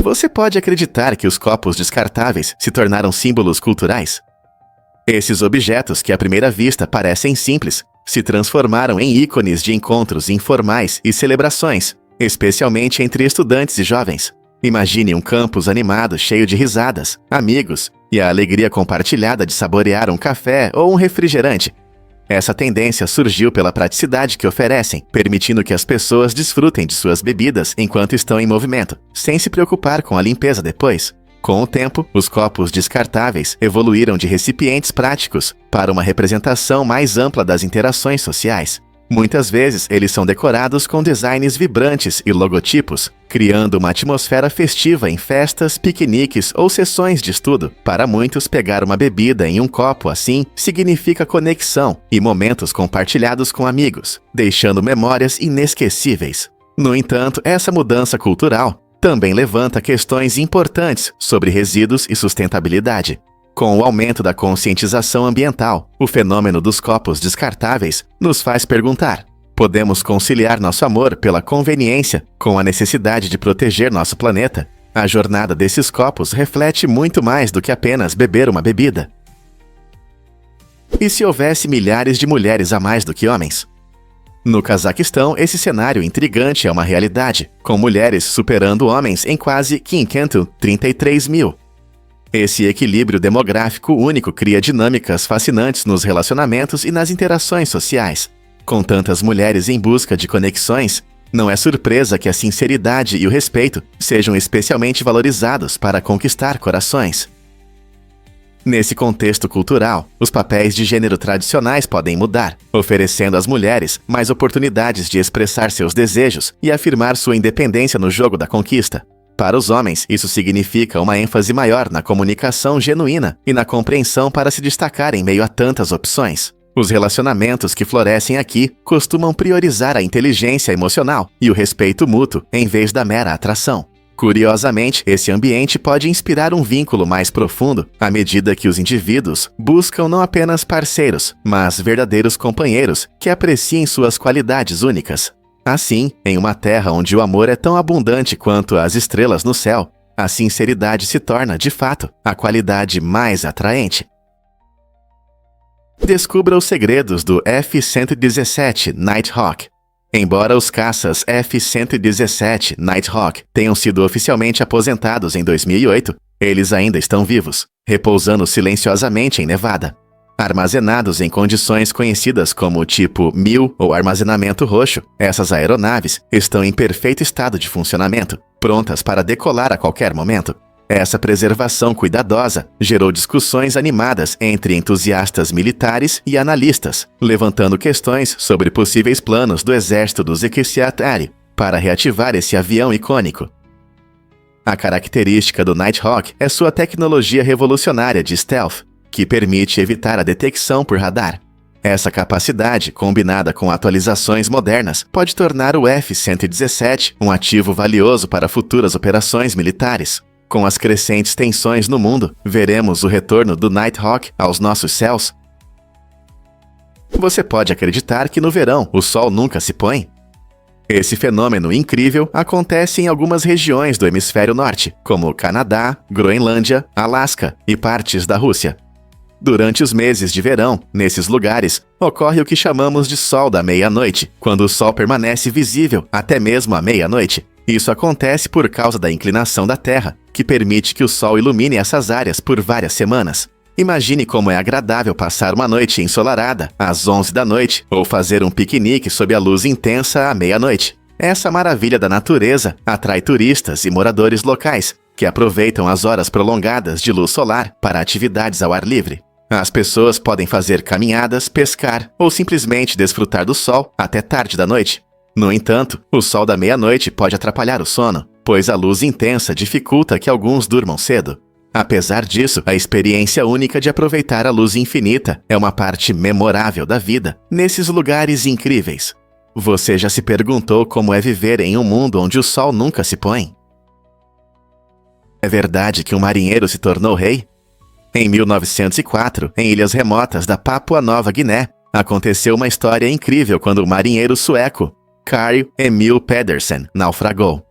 Você pode acreditar que os copos descartáveis se tornaram símbolos culturais? Esses objetos que à primeira vista parecem simples, se transformaram em ícones de encontros informais e celebrações, especialmente entre estudantes e jovens. Imagine um campus animado cheio de risadas, amigos e a alegria compartilhada de saborear um café ou um refrigerante. Essa tendência surgiu pela praticidade que oferecem, permitindo que as pessoas desfrutem de suas bebidas enquanto estão em movimento, sem se preocupar com a limpeza depois. Com o tempo, os copos descartáveis evoluíram de recipientes práticos para uma representação mais ampla das interações sociais. Muitas vezes, eles são decorados com designs vibrantes e logotipos, criando uma atmosfera festiva em festas, piqueniques ou sessões de estudo. Para muitos, pegar uma bebida em um copo assim significa conexão e momentos compartilhados com amigos, deixando memórias inesquecíveis. No entanto, essa mudança cultural também levanta questões importantes sobre resíduos e sustentabilidade. Com o aumento da conscientização ambiental, o fenômeno dos copos descartáveis nos faz perguntar: podemos conciliar nosso amor pela conveniência com a necessidade de proteger nosso planeta? A jornada desses copos reflete muito mais do que apenas beber uma bebida. E se houvesse milhares de mulheres a mais do que homens? No Cazaquistão, esse cenário intrigante é uma realidade, com mulheres superando homens em quase 533 mil. Esse equilíbrio demográfico único cria dinâmicas fascinantes nos relacionamentos e nas interações sociais. Com tantas mulheres em busca de conexões, não é surpresa que a sinceridade e o respeito sejam especialmente valorizados para conquistar corações. Nesse contexto cultural, os papéis de gênero tradicionais podem mudar, oferecendo às mulheres mais oportunidades de expressar seus desejos e afirmar sua independência no jogo da conquista. Para os homens, isso significa uma ênfase maior na comunicação genuína e na compreensão para se destacar em meio a tantas opções. Os relacionamentos que florescem aqui costumam priorizar a inteligência emocional e o respeito mútuo em vez da mera atração. Curiosamente, esse ambiente pode inspirar um vínculo mais profundo à medida que os indivíduos buscam não apenas parceiros, mas verdadeiros companheiros que apreciem suas qualidades únicas. Assim, em uma terra onde o amor é tão abundante quanto as estrelas no céu, a sinceridade se torna, de fato, a qualidade mais atraente. Descubra os segredos do F-117 Nighthawk. Embora os caças F-117 Nighthawk tenham sido oficialmente aposentados em 2008, eles ainda estão vivos, repousando silenciosamente em Nevada. Armazenados em condições conhecidas como tipo 1000 ou armazenamento roxo, essas aeronaves estão em perfeito estado de funcionamento, prontas para decolar a qualquer momento. Essa preservação cuidadosa gerou discussões animadas entre entusiastas militares e analistas, levantando questões sobre possíveis planos do exército do Zekisyat-Ari para reativar esse avião icônico. A característica do Nighthawk é sua tecnologia revolucionária de stealth, que permite evitar a detecção por radar. Essa capacidade, combinada com atualizações modernas, pode tornar o F-117 um ativo valioso para futuras operações militares. Com as crescentes tensões no mundo, veremos o retorno do Nighthawk aos nossos céus? Você pode acreditar que no verão o sol nunca se põe? Esse fenômeno incrível acontece em algumas regiões do hemisfério norte, como Canadá, Groenlândia, Alasca e partes da Rússia. Durante os meses de verão, nesses lugares, ocorre o que chamamos de sol da meia-noite, quando o sol permanece visível até mesmo à meia-noite. Isso acontece por causa da inclinação da Terra, que permite que o sol ilumine essas áreas por várias semanas. Imagine como é agradável passar uma noite ensolarada às 11 da noite ou fazer um piquenique sob a luz intensa à meia-noite. Essa maravilha da natureza atrai turistas e moradores locais, que aproveitam as horas prolongadas de luz solar para atividades ao ar livre. As pessoas podem fazer caminhadas, pescar ou simplesmente desfrutar do sol até tarde da noite. No entanto, o sol da meia-noite pode atrapalhar o sono, pois a luz intensa dificulta que alguns durmam cedo. Apesar disso, a experiência única de aproveitar a luz infinita é uma parte memorável da vida nesses lugares incríveis. Você já se perguntou como é viver em um mundo onde o sol nunca se põe? É verdade que um marinheiro se tornou rei? Em 1904, em ilhas remotas da Papua Nova Guiné, aconteceu uma história incrível quando o marinheiro sueco Carl Emil Pedersen naufragou.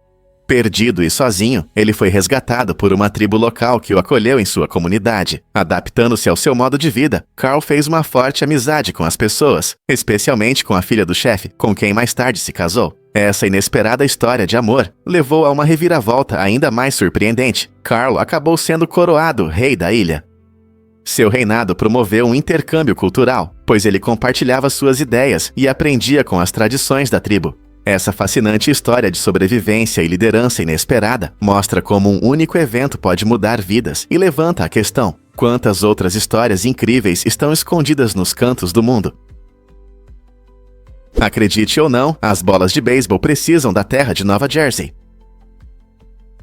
Perdido e sozinho, ele foi resgatado por uma tribo local que o acolheu em sua comunidade. Adaptando-se ao seu modo de vida, Carl fez uma forte amizade com as pessoas, especialmente com a filha do chefe, com quem mais tarde se casou. Essa inesperada história de amor levou a uma reviravolta ainda mais surpreendente. Carl acabou sendo coroado rei da ilha. Seu reinado promoveu um intercâmbio cultural, pois ele compartilhava suas ideias e aprendia com as tradições da tribo. Essa fascinante história de sobrevivência e liderança inesperada mostra como um único evento pode mudar vidas e levanta a questão: quantas outras histórias incríveis estão escondidas nos cantos do mundo? Acredite ou não, as bolas de beisebol precisam da terra de Nova Jersey.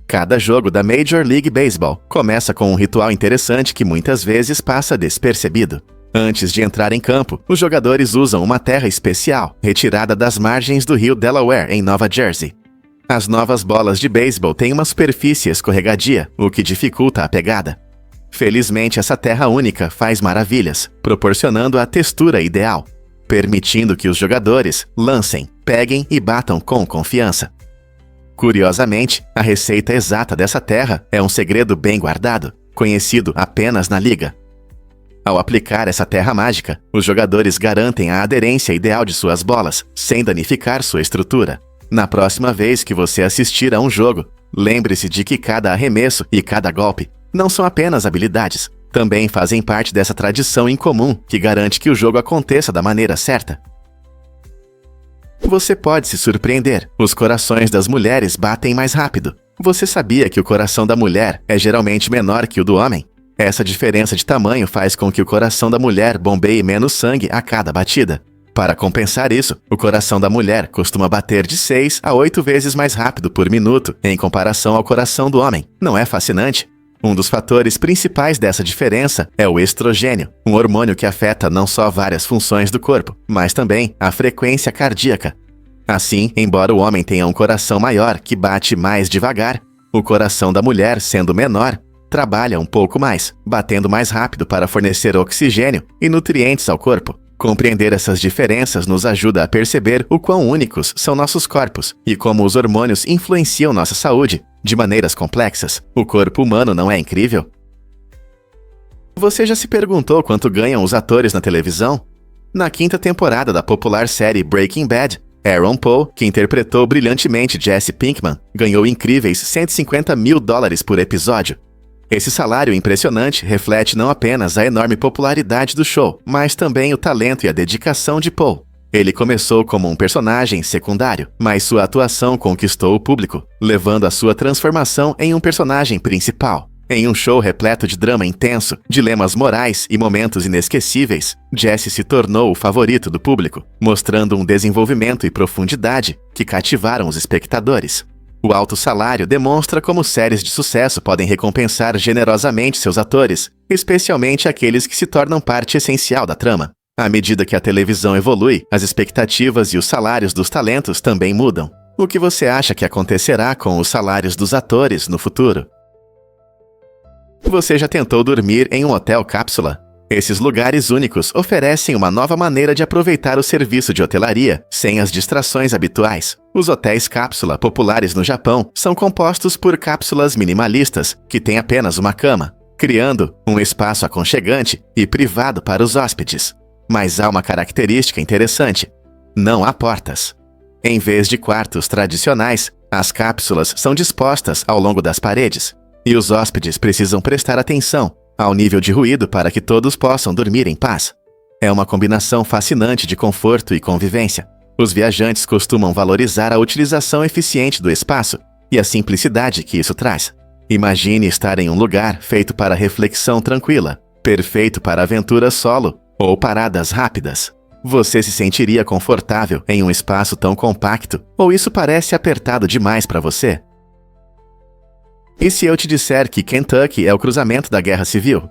Cada jogo da Major League Baseball começa com um ritual interessante que muitas vezes passa despercebido. Antes de entrar em campo, os jogadores usam uma terra especial, retirada das margens do rio Delaware, em Nova Jersey. As novas bolas de beisebol têm uma superfície escorregadia, o que dificulta a pegada. Felizmente, essa terra única faz maravilhas, proporcionando a textura ideal, permitindo que os jogadores lancem, peguem e batam com confiança. Curiosamente, a receita exata dessa terra é um segredo bem guardado, conhecido apenas na liga. Ao aplicar essa terra mágica, os jogadores garantem a aderência ideal de suas bolas, sem danificar sua estrutura. Na próxima vez que você assistir a um jogo, lembre-se de que cada arremesso e cada golpe não são apenas habilidades, também fazem parte dessa tradição incomum que garante que o jogo aconteça da maneira certa. Você pode se surpreender, os corações das mulheres batem mais rápido. Você sabia que o coração da mulher é geralmente menor que o do homem? Essa diferença de tamanho faz com que o coração da mulher bombeie menos sangue a cada batida. Para compensar isso, o coração da mulher costuma bater de 6 a 8 vezes mais rápido por minuto em comparação ao coração do homem. Não é fascinante? Um dos fatores principais dessa diferença é o estrogênio, um hormônio que afeta não só várias funções do corpo, mas também a frequência cardíaca. Assim, embora o homem tenha um coração maior que bate mais devagar, o coração da mulher, sendo menor, trabalha um pouco mais, batendo mais rápido para fornecer oxigênio e nutrientes ao corpo. Compreender essas diferenças nos ajuda a perceber o quão únicos são nossos corpos e como os hormônios influenciam nossa saúde de maneiras complexas. O corpo humano não é incrível? Você já se perguntou quanto ganham os atores na televisão? Na quinta temporada da popular série Breaking Bad, Aaron Paul, que interpretou brilhantemente Jesse Pinkman, ganhou incríveis $150 mil por episódio. Esse salário impressionante reflete não apenas a enorme popularidade do show, mas também o talento e a dedicação de Paul. Ele começou como um personagem secundário, mas sua atuação conquistou o público, levando a sua transformação em um personagem principal. Em um show repleto de drama intenso, dilemas morais e momentos inesquecíveis, Jesse se tornou o favorito do público, mostrando um desenvolvimento e profundidade que cativaram os espectadores. O alto salário demonstra como séries de sucesso podem recompensar generosamente seus atores, especialmente aqueles que se tornam parte essencial da trama. À medida que a televisão evolui, as expectativas e os salários dos talentos também mudam. O que você acha que acontecerá com os salários dos atores no futuro? Você já tentou dormir em um hotel cápsula? Esses lugares únicos oferecem uma nova maneira de aproveitar o serviço de hotelaria, sem as distrações habituais. Os hotéis cápsula populares no Japão são compostos por cápsulas minimalistas, que têm apenas uma cama, criando um espaço aconchegante e privado para os hóspedes. Mas há uma característica interessante: não há portas. Em vez de quartos tradicionais, as cápsulas são dispostas ao longo das paredes, e os hóspedes precisam prestar atenção ao nível de ruído para que todos possam dormir em paz. É uma combinação fascinante de conforto e convivência. Os viajantes costumam valorizar a utilização eficiente do espaço e a simplicidade que isso traz. Imagine estar em um lugar feito para reflexão tranquila, perfeito para aventuras solo ou paradas rápidas. Você se sentiria confortável em um espaço tão compacto, ou isso parece apertado demais para você? E se eu te disser que Kentucky é o cruzamento da Guerra Civil?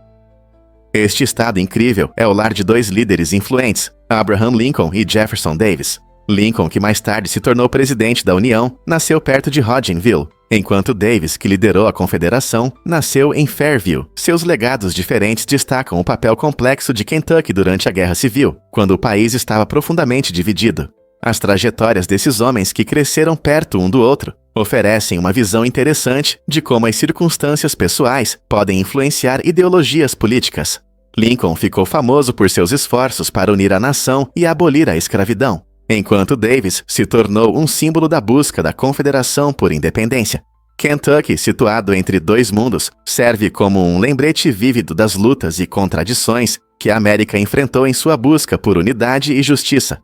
Este estado incrível é o lar de dois líderes influentes, Abraham Lincoln e Jefferson Davis. Lincoln, que mais tarde se tornou presidente da União, nasceu perto de Hodgenville, enquanto Davis, que liderou a Confederação, nasceu em Fairview. Seus legados diferentes destacam o papel complexo de Kentucky durante a Guerra Civil, quando o país estava profundamente dividido. As trajetórias desses homens que cresceram perto um do outro oferecem uma visão interessante de como as circunstâncias pessoais podem influenciar ideologias políticas. Lincoln ficou famoso por seus esforços para unir a nação e abolir a escravidão, enquanto Davis se tornou um símbolo da busca da Confederação por independência. Kentucky, situado entre dois mundos, serve como um lembrete vívido das lutas e contradições que a América enfrentou em sua busca por unidade e justiça.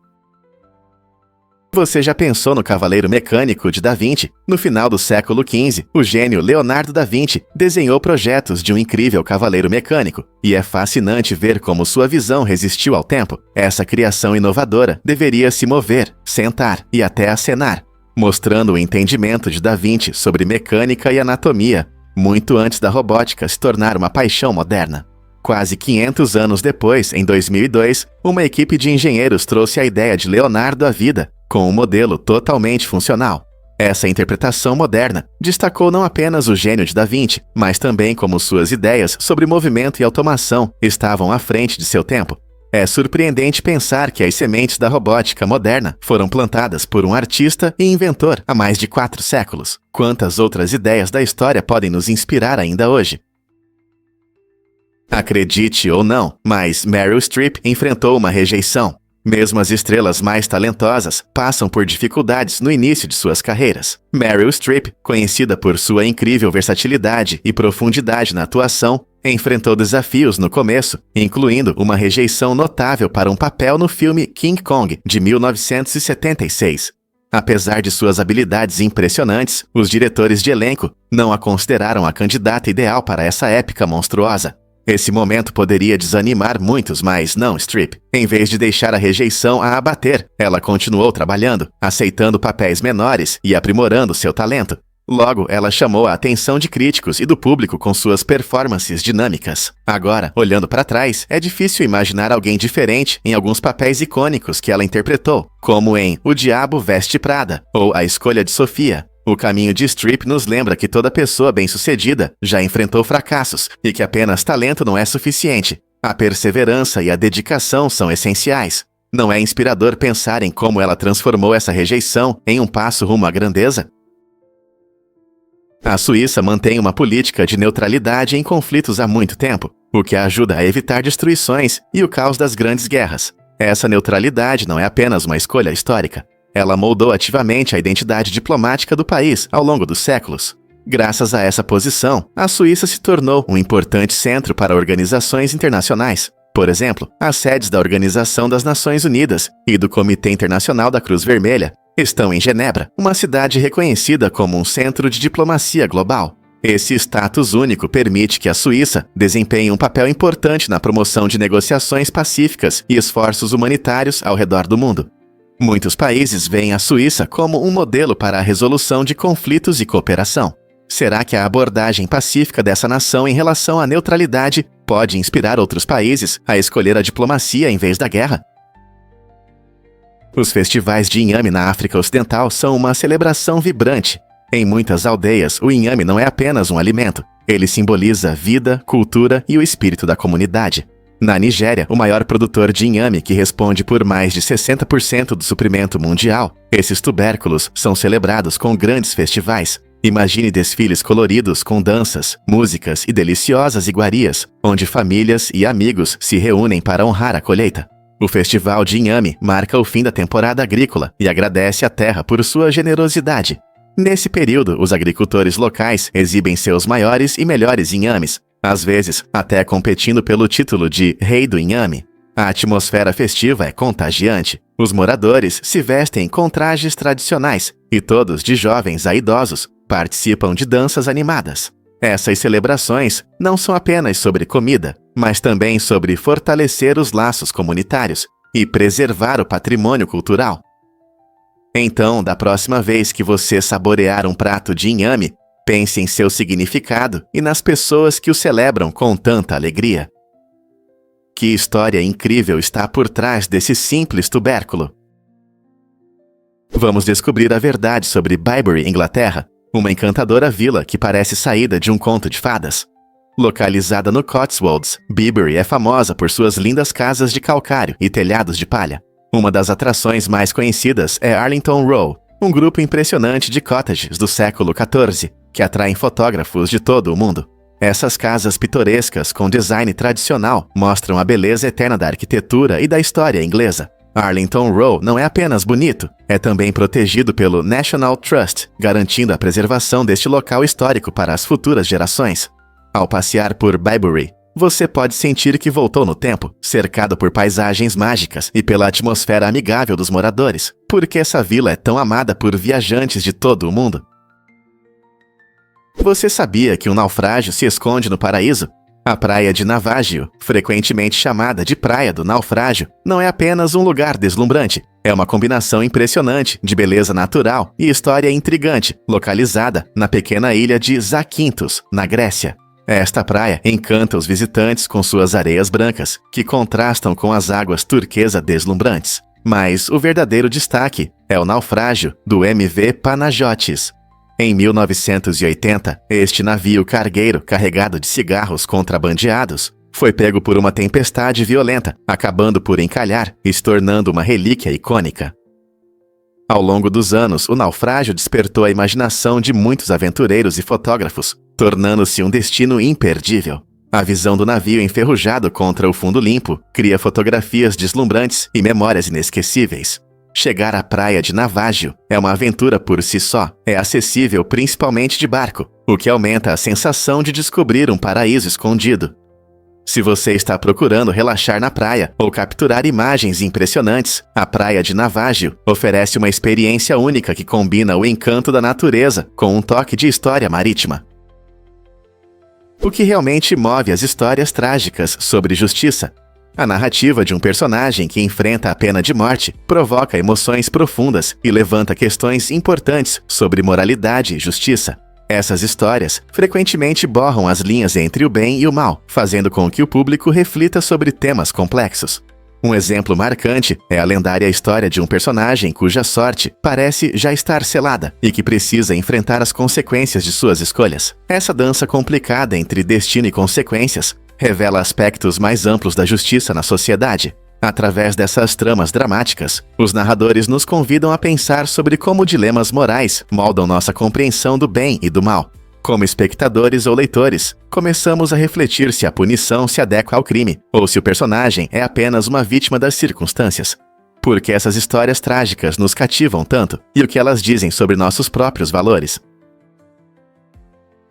Você já pensou no Cavaleiro Mecânico de Da Vinci? No final do século XV, o gênio Leonardo da Vinci desenhou projetos de um incrível cavaleiro mecânico, e é fascinante ver como sua visão resistiu ao tempo. Essa criação inovadora deveria se mover, sentar e até acenar, mostrando o entendimento de Da Vinci sobre mecânica e anatomia, muito antes da robótica se tornar uma paixão moderna. Quase 500 anos depois, em 2002, uma equipe de engenheiros trouxe a ideia de Leonardo à vida, com um modelo totalmente funcional. Essa interpretação moderna destacou não apenas o gênio de Da Vinci, mas também como suas ideias sobre movimento e automação estavam à frente de seu tempo. É surpreendente pensar que as sementes da robótica moderna foram plantadas por um artista e inventor há mais de 4 séculos. Quantas outras ideias da história podem nos inspirar ainda hoje? Acredite ou não, mas Meryl Streep enfrentou uma rejeição. Mesmo as estrelas mais talentosas passam por dificuldades no início de suas carreiras. Meryl Streep, conhecida por sua incrível versatilidade e profundidade na atuação, enfrentou desafios no começo, incluindo uma rejeição notável para um papel no filme King Kong, de 1976. Apesar de suas habilidades impressionantes, os diretores de elenco não a consideraram a candidata ideal para essa épica monstruosa. Esse momento poderia desanimar muitos, mas não Streep. Em vez de deixar a rejeição a abater, ela continuou trabalhando, aceitando papéis menores e aprimorando seu talento. Logo, ela chamou a atenção de críticos e do público com suas performances dinâmicas. Agora, olhando para trás, é difícil imaginar alguém diferente em alguns papéis icônicos que ela interpretou, como em O Diabo Veste Prada ou A Escolha de Sofia. O caminho de Streep nos lembra que toda pessoa bem-sucedida já enfrentou fracassos e que apenas talento não é suficiente. A perseverança e a dedicação são essenciais. Não é inspirador pensar em como ela transformou essa rejeição em um passo rumo à grandeza? A Suíça mantém uma política de neutralidade em conflitos há muito tempo, o que a ajuda a evitar destruições e o caos das grandes guerras. Essa neutralidade não é apenas uma escolha histórica. Ela moldou ativamente a identidade diplomática do país ao longo dos séculos. Graças a essa posição, a Suíça se tornou um importante centro para organizações internacionais. Por exemplo, as sedes da Organização das Nações Unidas e do Comitê Internacional da Cruz Vermelha estão em Genebra, uma cidade reconhecida como um centro de diplomacia global. Esse status único permite que a Suíça desempenhe um papel importante na promoção de negociações pacíficas e esforços humanitários ao redor do mundo. Muitos países veem a Suíça como um modelo para a resolução de conflitos e cooperação. Será que a abordagem pacífica dessa nação em relação à neutralidade pode inspirar outros países a escolher a diplomacia em vez da guerra? Os festivais de inhame na África Ocidental são uma celebração vibrante. Em muitas aldeias, o inhame não é apenas um alimento. Ele simboliza a vida, cultura e o espírito da comunidade. Na Nigéria, o maior produtor de inhame, que responde por mais de 60% do suprimento mundial, esses tubérculos são celebrados com grandes festivais. Imagine desfiles coloridos com danças, músicas e deliciosas iguarias, onde famílias e amigos se reúnem para honrar a colheita. O Festival de Inhame marca o fim da temporada agrícola e agradece à terra por sua generosidade. Nesse período, os agricultores locais exibem seus maiores e melhores inhames, às vezes até competindo pelo título de Rei do Inhame. A atmosfera festiva é contagiante. Os moradores se vestem com trajes tradicionais e todos, de jovens a idosos, participam de danças animadas. Essas celebrações não são apenas sobre comida, mas também sobre fortalecer os laços comunitários e preservar o patrimônio cultural. Então, da próxima vez que você saborear um prato de inhame, pense em seu significado e nas pessoas que o celebram com tanta alegria. Que história incrível está por trás desse simples tubérculo? Vamos descobrir a verdade sobre Bibury, Inglaterra, uma encantadora vila que parece saída de um conto de fadas. Localizada no Cotswolds, Bibury é famosa por suas lindas casas de calcário e telhados de palha. Uma das atrações mais conhecidas é Arlington Row, um grupo impressionante de cottages do século XIV, que atraem fotógrafos de todo o mundo. Essas casas pitorescas com design tradicional mostram a beleza eterna da arquitetura e da história inglesa. Arlington Row não é apenas bonito, é também protegido pelo National Trust, garantindo a preservação deste local histórico para as futuras gerações. Ao passear por Bybury, você pode sentir que voltou no tempo, cercado por paisagens mágicas e pela atmosfera amigável dos moradores, porque essa vila é tão amada por viajantes de todo o mundo. Você sabia que um naufrágio se esconde no paraíso? A praia de Navajo, frequentemente chamada de Praia do Naufrágio, não é apenas um lugar deslumbrante. É uma combinação impressionante de beleza natural e história intrigante, localizada na pequena ilha de Zakynthos, na Grécia. Esta praia encanta os visitantes com suas areias brancas, que contrastam com as águas turquesa deslumbrantes. Mas o verdadeiro destaque é o naufrágio do MV Panagiotis. Em 1980, este navio cargueiro carregado de cigarros contrabandeados foi pego por uma tempestade violenta, acabando por encalhar e se tornando uma relíquia icônica. Ao longo dos anos, o naufrágio despertou a imaginação de muitos aventureiros e fotógrafos, tornando-se um destino imperdível. A visão do navio enferrujado contra o fundo limpo cria fotografias deslumbrantes e memórias inesquecíveis. Chegar à praia de Navajo é uma aventura por si só. É acessível principalmente de barco, o que aumenta a sensação de descobrir um paraíso escondido. Se você está procurando relaxar na praia ou capturar imagens impressionantes, a praia de Navajo oferece uma experiência única que combina o encanto da natureza com um toque de história marítima. O que realmente move as histórias trágicas sobre justiça? A narrativa de um personagem que enfrenta a pena de morte provoca emoções profundas e levanta questões importantes sobre moralidade e justiça. Essas histórias frequentemente borram as linhas entre o bem e o mal, fazendo com que o público reflita sobre temas complexos. Um exemplo marcante é a lendária história de um personagem cuja sorte parece já estar selada e que precisa enfrentar as consequências de suas escolhas. Essa dança complicada entre destino e consequências revela aspectos mais amplos da justiça na sociedade. Através dessas tramas dramáticas, os narradores nos convidam a pensar sobre como dilemas morais moldam nossa compreensão do bem e do mal. Como espectadores ou leitores, começamos a refletir se a punição se adequa ao crime ou se o personagem é apenas uma vítima das circunstâncias. Por que essas histórias trágicas nos cativam tanto e o que elas dizem sobre nossos próprios valores?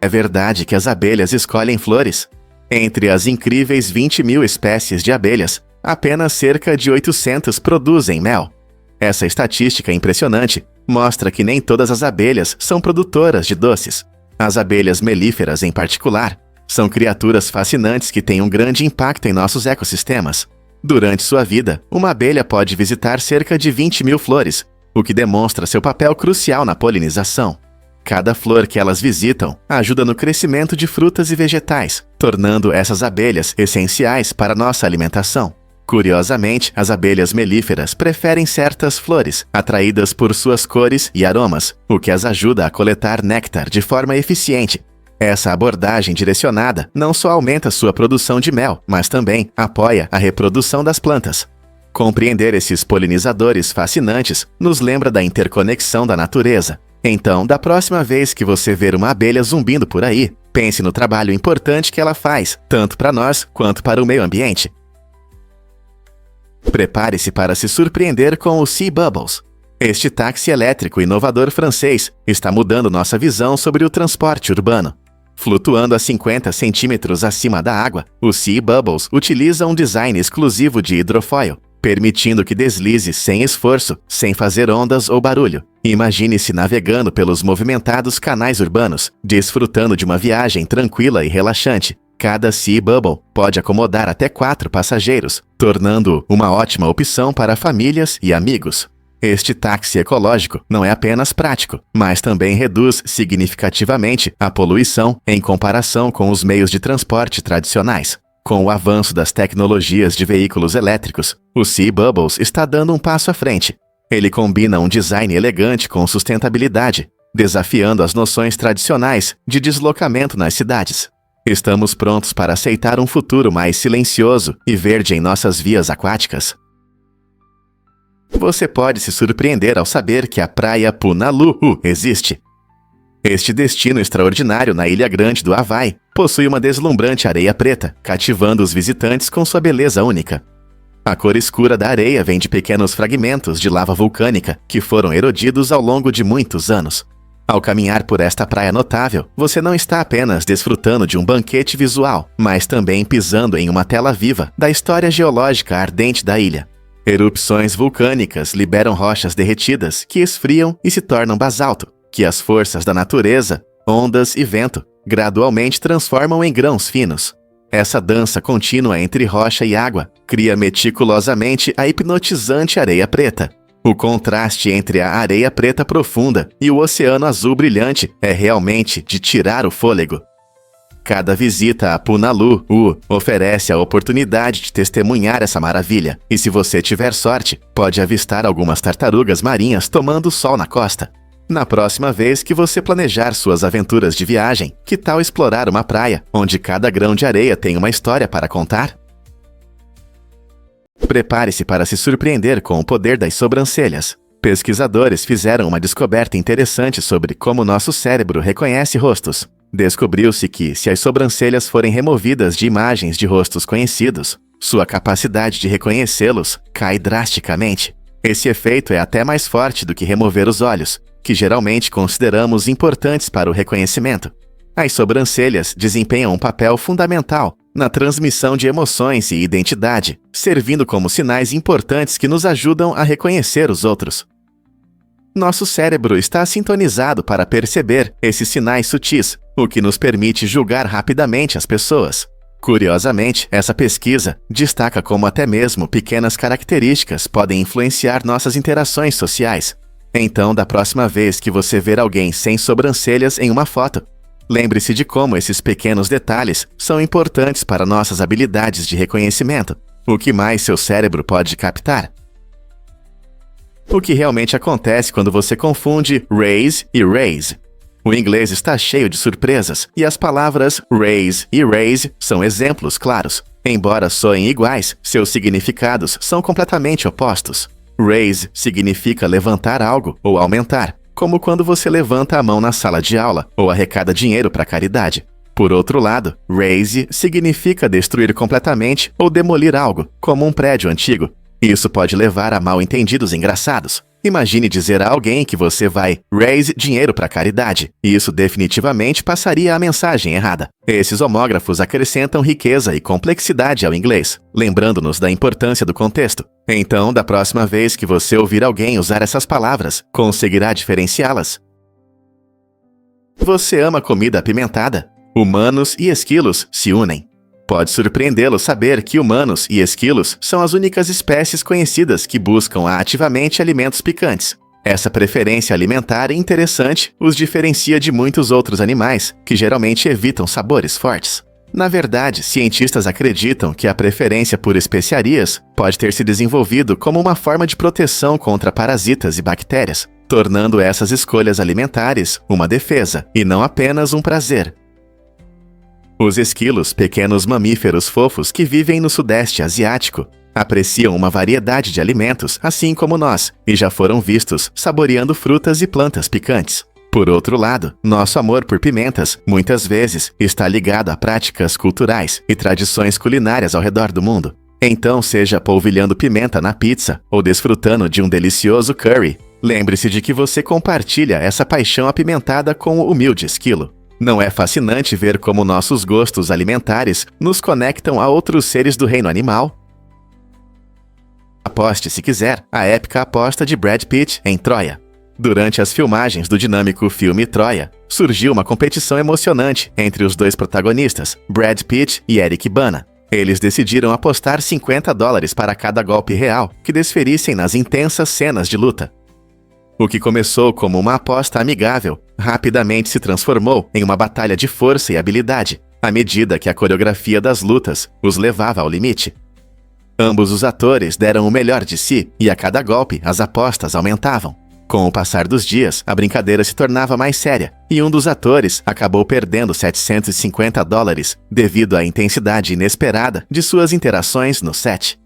É verdade que as abelhas escolhem flores? Entre as incríveis 20.000 espécies de abelhas, apenas cerca de 800 produzem mel. Essa estatística impressionante mostra que nem todas as abelhas são produtoras de doces. As abelhas melíferas, em particular, são criaturas fascinantes que têm um grande impacto em nossos ecossistemas. Durante sua vida, uma abelha pode visitar cerca de 20.000 flores, o que demonstra seu papel crucial na polinização. Cada flor que elas visitam ajuda no crescimento de frutas e vegetais, tornando essas abelhas essenciais para nossa alimentação. Curiosamente, as abelhas melíferas preferem certas flores, atraídas por suas cores e aromas, o que as ajuda a coletar néctar de forma eficiente. Essa abordagem direcionada não só aumenta sua produção de mel, mas também apoia a reprodução das plantas. Compreender esses polinizadores fascinantes nos lembra da interconexão da natureza. Então, da próxima vez que você ver uma abelha zumbindo por aí, pense no trabalho importante que ela faz, tanto para nós quanto para o meio ambiente. Prepare-se para se surpreender com o Sea Bubbles. Este táxi elétrico inovador francês está mudando nossa visão sobre o transporte urbano. Flutuando a 50 centímetros acima da água, o Sea Bubbles utiliza um design exclusivo de hidrofoil, permitindo que deslize sem esforço, sem fazer ondas ou barulho. Imagine-se navegando pelos movimentados canais urbanos, desfrutando de uma viagem tranquila e relaxante. Cada Sea Bubble pode acomodar até 4 passageiros, tornando-o uma ótima opção para famílias e amigos. Este táxi ecológico não é apenas prático, mas também reduz significativamente a poluição em comparação com os meios de transporte tradicionais. Com o avanço das tecnologias de veículos elétricos, o Sea Bubbles está dando um passo à frente. Ele combina um design elegante com sustentabilidade, desafiando as noções tradicionais de deslocamento nas cidades. Estamos prontos para aceitar um futuro mais silencioso e verde em nossas vias aquáticas? Você pode se surpreender ao saber que a praia Punalu'u existe. Este destino extraordinário na Ilha Grande do Havaí possui uma deslumbrante areia preta, cativando os visitantes com sua beleza única. A cor escura da areia vem de pequenos fragmentos de lava vulcânica que foram erodidos ao longo de muitos anos. Ao caminhar por esta praia notável, você não está apenas desfrutando de um banquete visual, mas também pisando em uma tela viva da história geológica ardente da ilha. Erupções vulcânicas liberam rochas derretidas que esfriam e se tornam basalto, que as forças da natureza, ondas e vento, gradualmente transformam em grãos finos. Essa dança contínua entre rocha e água cria meticulosamente a hipnotizante areia preta. O contraste entre a areia preta profunda e o oceano azul brilhante é realmente de tirar o fôlego. Cada visita a Punalu'u oferece a oportunidade de testemunhar essa maravilha, e se você tiver sorte, pode avistar algumas tartarugas marinhas tomando sol na costa. Na próxima vez que você planejar suas aventuras de viagem, que tal explorar uma praia onde cada grão de areia tem uma história para contar? Prepare-se para se surpreender com o poder das sobrancelhas. Pesquisadores fizeram uma descoberta interessante sobre como nosso cérebro reconhece rostos. Descobriu-se que, se as sobrancelhas forem removidas de imagens de rostos conhecidos, sua capacidade de reconhecê-los cai drasticamente. Esse efeito é até mais forte do que remover os olhos, que geralmente consideramos importantes para o reconhecimento. As sobrancelhas desempenham um papel fundamental na transmissão de emoções e identidade, servindo como sinais importantes que nos ajudam a reconhecer os outros. Nosso cérebro está sintonizado para perceber esses sinais sutis, o que nos permite julgar rapidamente as pessoas. Curiosamente, essa pesquisa destaca como até mesmo pequenas características podem influenciar nossas interações sociais. Então, da próxima vez que você ver alguém sem sobrancelhas em uma foto, lembre-se de como esses pequenos detalhes são importantes para nossas habilidades de reconhecimento. O que mais seu cérebro pode captar? O que realmente acontece quando você confunde raise e raise? O inglês está cheio de surpresas, e as palavras raise e raise são exemplos claros. Embora soem iguais, seus significados são completamente opostos. Raise significa levantar algo ou aumentar, como quando você levanta a mão na sala de aula ou arrecada dinheiro para caridade. Por outro lado, raze significa destruir completamente ou demolir algo, como um prédio antigo. Isso pode levar a mal-entendidos engraçados. Imagine dizer a alguém que você vai raise dinheiro para caridade. Isso definitivamente passaria a mensagem errada. Esses homógrafos acrescentam riqueza e complexidade ao inglês, lembrando-nos da importância do contexto. Então, da próxima vez que você ouvir alguém usar essas palavras, conseguirá diferenciá-las. Você ama comida apimentada? Humanos e esquilos se unem. Pode surpreendê-lo saber que humanos e esquilos são as únicas espécies conhecidas que buscam ativamente alimentos picantes. Essa preferência alimentar interessante os diferencia de muitos outros animais, que geralmente evitam sabores fortes. Na verdade, cientistas acreditam que a preferência por especiarias pode ter se desenvolvido como uma forma de proteção contra parasitas e bactérias, tornando essas escolhas alimentares uma defesa e não apenas um prazer. Os esquilos, pequenos mamíferos fofos que vivem no Sudeste Asiático, apreciam uma variedade de alimentos, assim como nós, e já foram vistos saboreando frutas e plantas picantes. Por outro lado, nosso amor por pimentas, muitas vezes, está ligado a práticas culturais e tradições culinárias ao redor do mundo. Então, seja polvilhando pimenta na pizza ou desfrutando de um delicioso curry, lembre-se de que você compartilha essa paixão apimentada com o humilde esquilo. Não é fascinante ver como nossos gostos alimentares nos conectam a outros seres do reino animal? Aposte, se quiser, a épica aposta de Brad Pitt em Troia. Durante as filmagens do dinâmico filme Troia, surgiu uma competição emocionante entre os dois protagonistas, Brad Pitt e Eric Bana. Eles decidiram apostar $50 para cada golpe real que desferissem nas intensas cenas de luta. O que começou como uma aposta amigável, rapidamente se transformou em uma batalha de força e habilidade, à medida que a coreografia das lutas os levava ao limite. Ambos os atores deram o melhor de si, e a cada golpe as apostas aumentavam. Com o passar dos dias, a brincadeira se tornava mais séria, e um dos atores acabou perdendo $750 devido à intensidade inesperada de suas interações no set.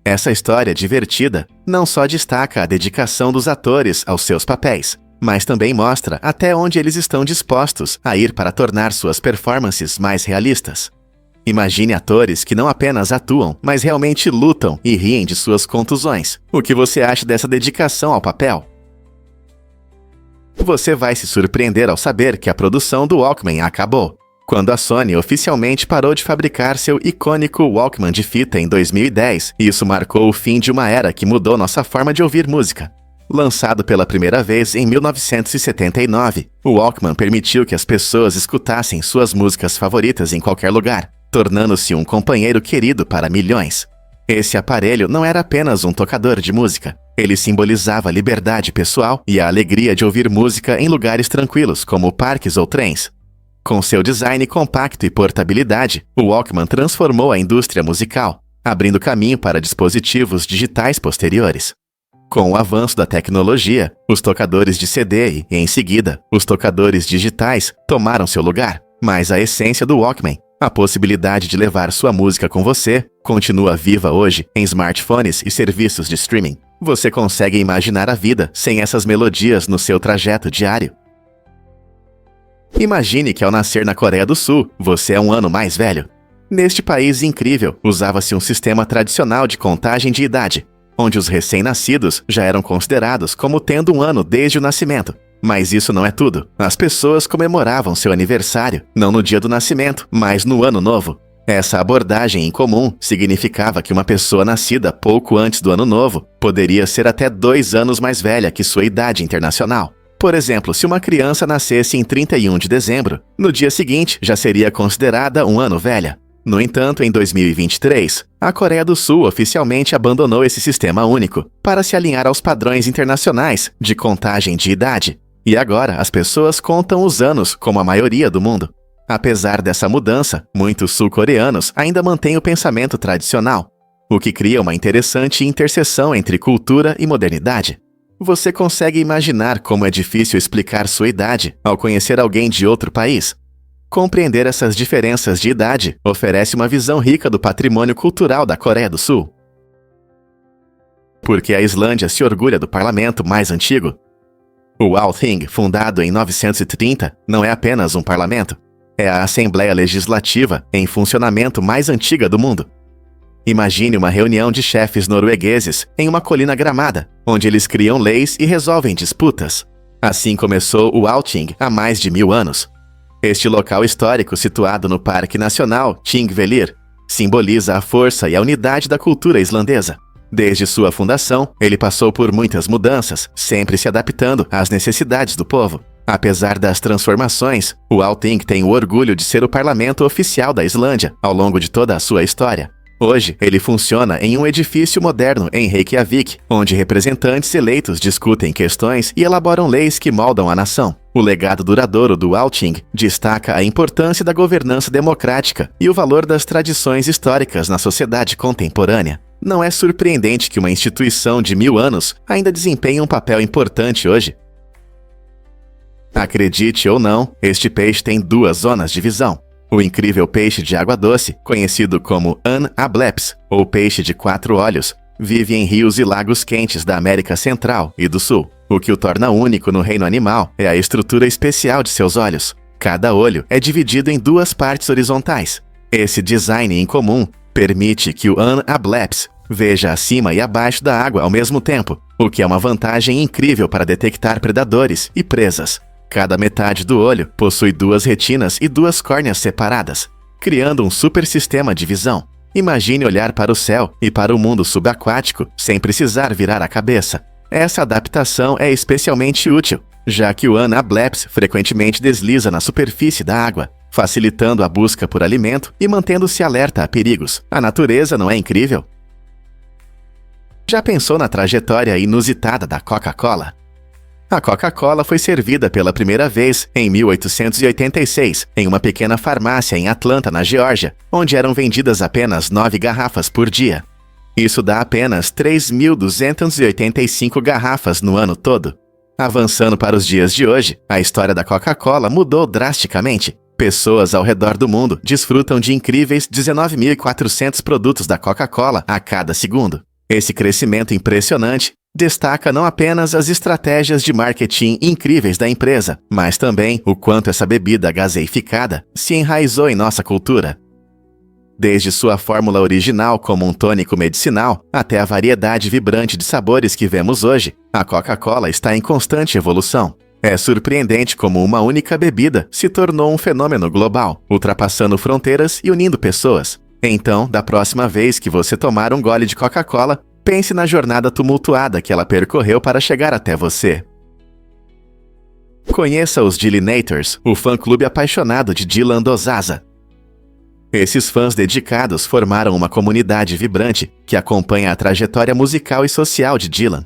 Essa história divertida não só destaca a dedicação dos atores aos seus papéis, mas também mostra até onde eles estão dispostos a ir para tornar suas performances mais realistas. Imagine atores que não apenas atuam, mas realmente lutam e riem de suas contusões. O que você acha dessa dedicação ao papel? Você vai se surpreender ao saber que a produção do Walkman acabou, quando a Sony oficialmente parou de fabricar seu icônico Walkman de fita em 2010, e isso marcou o fim de uma era que mudou nossa forma de ouvir música. Lançado pela primeira vez em 1979, o Walkman permitiu que as pessoas escutassem suas músicas favoritas em qualquer lugar, tornando-se um companheiro querido para milhões. Esse aparelho não era apenas um tocador de música. Ele simbolizava a liberdade pessoal e a alegria de ouvir música em lugares tranquilos, como parques ou trens. Com seu design compacto e portabilidade, o Walkman transformou a indústria musical, abrindo caminho para dispositivos digitais posteriores. Com o avanço da tecnologia, os tocadores de CD e, em seguida, os tocadores digitais tomaram seu lugar, mas a essência do Walkman, a possibilidade de levar sua música com você, continua viva hoje em smartphones e serviços de streaming. Você consegue imaginar a vida sem essas melodias no seu trajeto diário? Imagine que ao nascer na Coreia do Sul, você é um ano mais velho. Neste país incrível, usava-se um sistema tradicional de contagem de idade, onde os recém-nascidos já eram considerados como tendo um ano desde o nascimento. Mas isso não é tudo. As pessoas comemoravam seu aniversário, não no dia do nascimento, mas no ano novo. Essa abordagem incomum significava que uma pessoa nascida pouco antes do ano novo poderia ser até 2 anos mais velha que sua idade internacional. Por exemplo, se uma criança nascesse em 31 de dezembro, no dia seguinte já seria considerada um ano velha. No entanto, em 2023, a Coreia do Sul oficialmente abandonou esse sistema único para se alinhar aos padrões internacionais de contagem de idade. E agora as pessoas contam os anos como a maioria do mundo. Apesar dessa mudança, muitos sul-coreanos ainda mantêm o pensamento tradicional, o que cria uma interessante interseção entre cultura e modernidade. Você consegue imaginar como é difícil explicar sua idade ao conhecer alguém de outro país? Compreender essas diferenças de idade oferece uma visão rica do patrimônio cultural da Coreia do Sul. Porque a Islândia se orgulha do parlamento mais antigo. O Althing, fundado em 930, não é apenas um parlamento. É a Assembleia Legislativa em funcionamento mais antiga do mundo. Imagine uma reunião de chefes noruegueses em uma colina gramada, onde eles criam leis e resolvem disputas. Assim começou o Althing há mais de 1000 anos. Este local histórico, situado no Parque Nacional Thingvellir, simboliza a força e a unidade da cultura islandesa. Desde sua fundação, ele passou por muitas mudanças, sempre se adaptando às necessidades do povo. Apesar das transformações, o Althing tem o orgulho de ser o parlamento oficial da Islândia ao longo de toda a sua história. Hoje, ele funciona em um edifício moderno em Reykjavik, onde representantes eleitos discutem questões e elaboram leis que moldam a nação. O legado duradouro do Althing destaca a importância da governança democrática e o valor das tradições históricas na sociedade contemporânea. Não é surpreendente que uma instituição de 1000 anos ainda desempenhe um papel importante hoje. Acredite ou não, este peixe tem 2 zonas de visão. O incrível peixe de água doce, conhecido como An ableps, ou peixe de 4 olhos, vive em rios e lagos quentes da América Central e do Sul. O que o torna único no reino animal é a estrutura especial de seus olhos. Cada olho é dividido em 2 partes horizontais. Esse design incomum permite que o An ableps veja acima e abaixo da água ao mesmo tempo, o que é uma vantagem incrível para detectar predadores e presas. Cada metade do olho possui 2 retinas e 2 córneas separadas, criando um super sistema de visão. Imagine olhar para o céu e para o mundo subaquático sem precisar virar a cabeça. Essa adaptação é especialmente útil, já que o An ableps frequentemente desliza na superfície da água, facilitando a busca por alimento e mantendo-se alerta a perigos. A natureza não é incrível? Já pensou na trajetória inusitada da Coca-Cola? A Coca-Cola foi servida pela primeira vez em 1886, em uma pequena farmácia em Atlanta, na Geórgia, onde eram vendidas apenas 9 garrafas por dia. Isso dá apenas 3.285 garrafas no ano todo. Avançando para os dias de hoje, a história da Coca-Cola mudou drasticamente. Pessoas ao redor do mundo desfrutam de incríveis 19.400 produtos da Coca-Cola a cada segundo. Esse crescimento impressionante destaca não apenas as estratégias de marketing incríveis da empresa, mas também o quanto essa bebida gaseificada se enraizou em nossa cultura. Desde sua fórmula original como um tônico medicinal até a variedade vibrante de sabores que vemos hoje, a Coca-Cola está em constante evolução. É surpreendente como uma única bebida se tornou um fenômeno global, ultrapassando fronteiras e unindo pessoas. Então, da próxima vez que você tomar um gole de Coca-Cola, pense na jornada tumultuada que ela percorreu para chegar até você. Conheça os Dillinators, o fã-clube apaixonado de Dylan Dozaza. Esses fãs dedicados formaram uma comunidade vibrante que acompanha a trajetória musical e social de Dylan.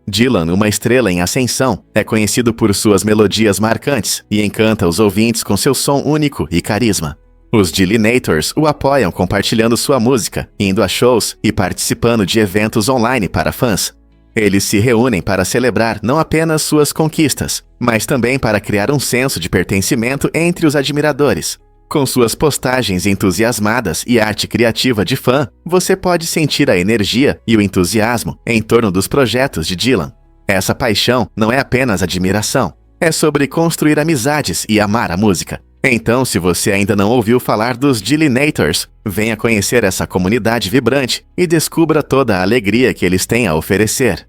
Dylan, uma estrela em ascensão, é conhecido por suas melodias marcantes e encanta os ouvintes com seu som único e carisma. Os Dillinators o apoiam compartilhando sua música, indo a shows e participando de eventos online para fãs. Eles se reúnem para celebrar não apenas suas conquistas, mas também para criar um senso de pertencimento entre os admiradores. Com suas postagens entusiasmadas e arte criativa de fã, você pode sentir a energia e o entusiasmo em torno dos projetos de Dylan. Essa paixão não é apenas admiração, é sobre construir amizades e amar a música. Então, se você ainda não ouviu falar dos Dillinators, venha conhecer essa comunidade vibrante e descubra toda a alegria que eles têm a oferecer.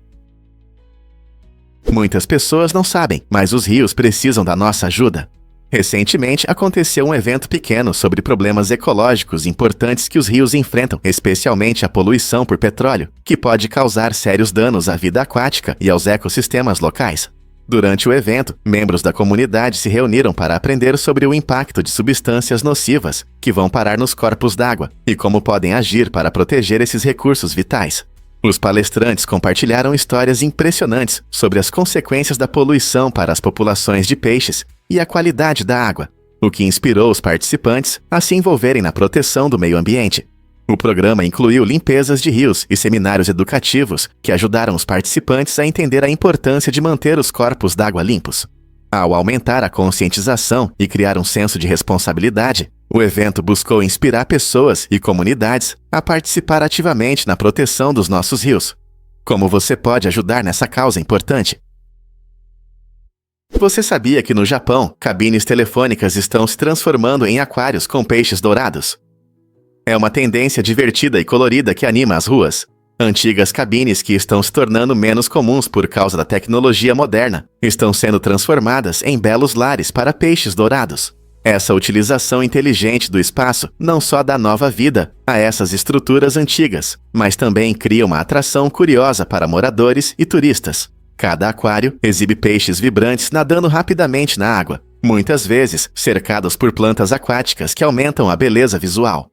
Muitas pessoas não sabem, mas os rios precisam da nossa ajuda. Recentemente, aconteceu um evento pequeno sobre problemas ecológicos importantes que os rios enfrentam, especialmente a poluição por petróleo, que pode causar sérios danos à vida aquática e aos ecossistemas locais. Durante o evento, membros da comunidade se reuniram para aprender sobre o impacto de substâncias nocivas que vão parar nos corpos d'água e como podem agir para proteger esses recursos vitais. Os palestrantes compartilharam histórias impressionantes sobre as consequências da poluição para as populações de peixes e a qualidade da água, o que inspirou os participantes a se envolverem na proteção do meio ambiente. O programa incluiu limpezas de rios e seminários educativos que ajudaram os participantes a entender a importância de manter os corpos d'água limpos. Ao aumentar a conscientização e criar um senso de responsabilidade, o evento buscou inspirar pessoas e comunidades a participar ativamente na proteção dos nossos rios. Como você pode ajudar nessa causa importante? Você sabia que no Japão, cabines telefônicas estão se transformando em aquários com peixes dourados? É uma tendência divertida e colorida que anima as ruas. Antigas cabines que estão se tornando menos comuns por causa da tecnologia moderna estão sendo transformadas em belos lares para peixes dourados. Essa utilização inteligente do espaço não só dá nova vida a essas estruturas antigas, mas também cria uma atração curiosa para moradores e turistas. Cada aquário exibe peixes vibrantes nadando rapidamente na água, muitas vezes cercados por plantas aquáticas que aumentam a beleza visual.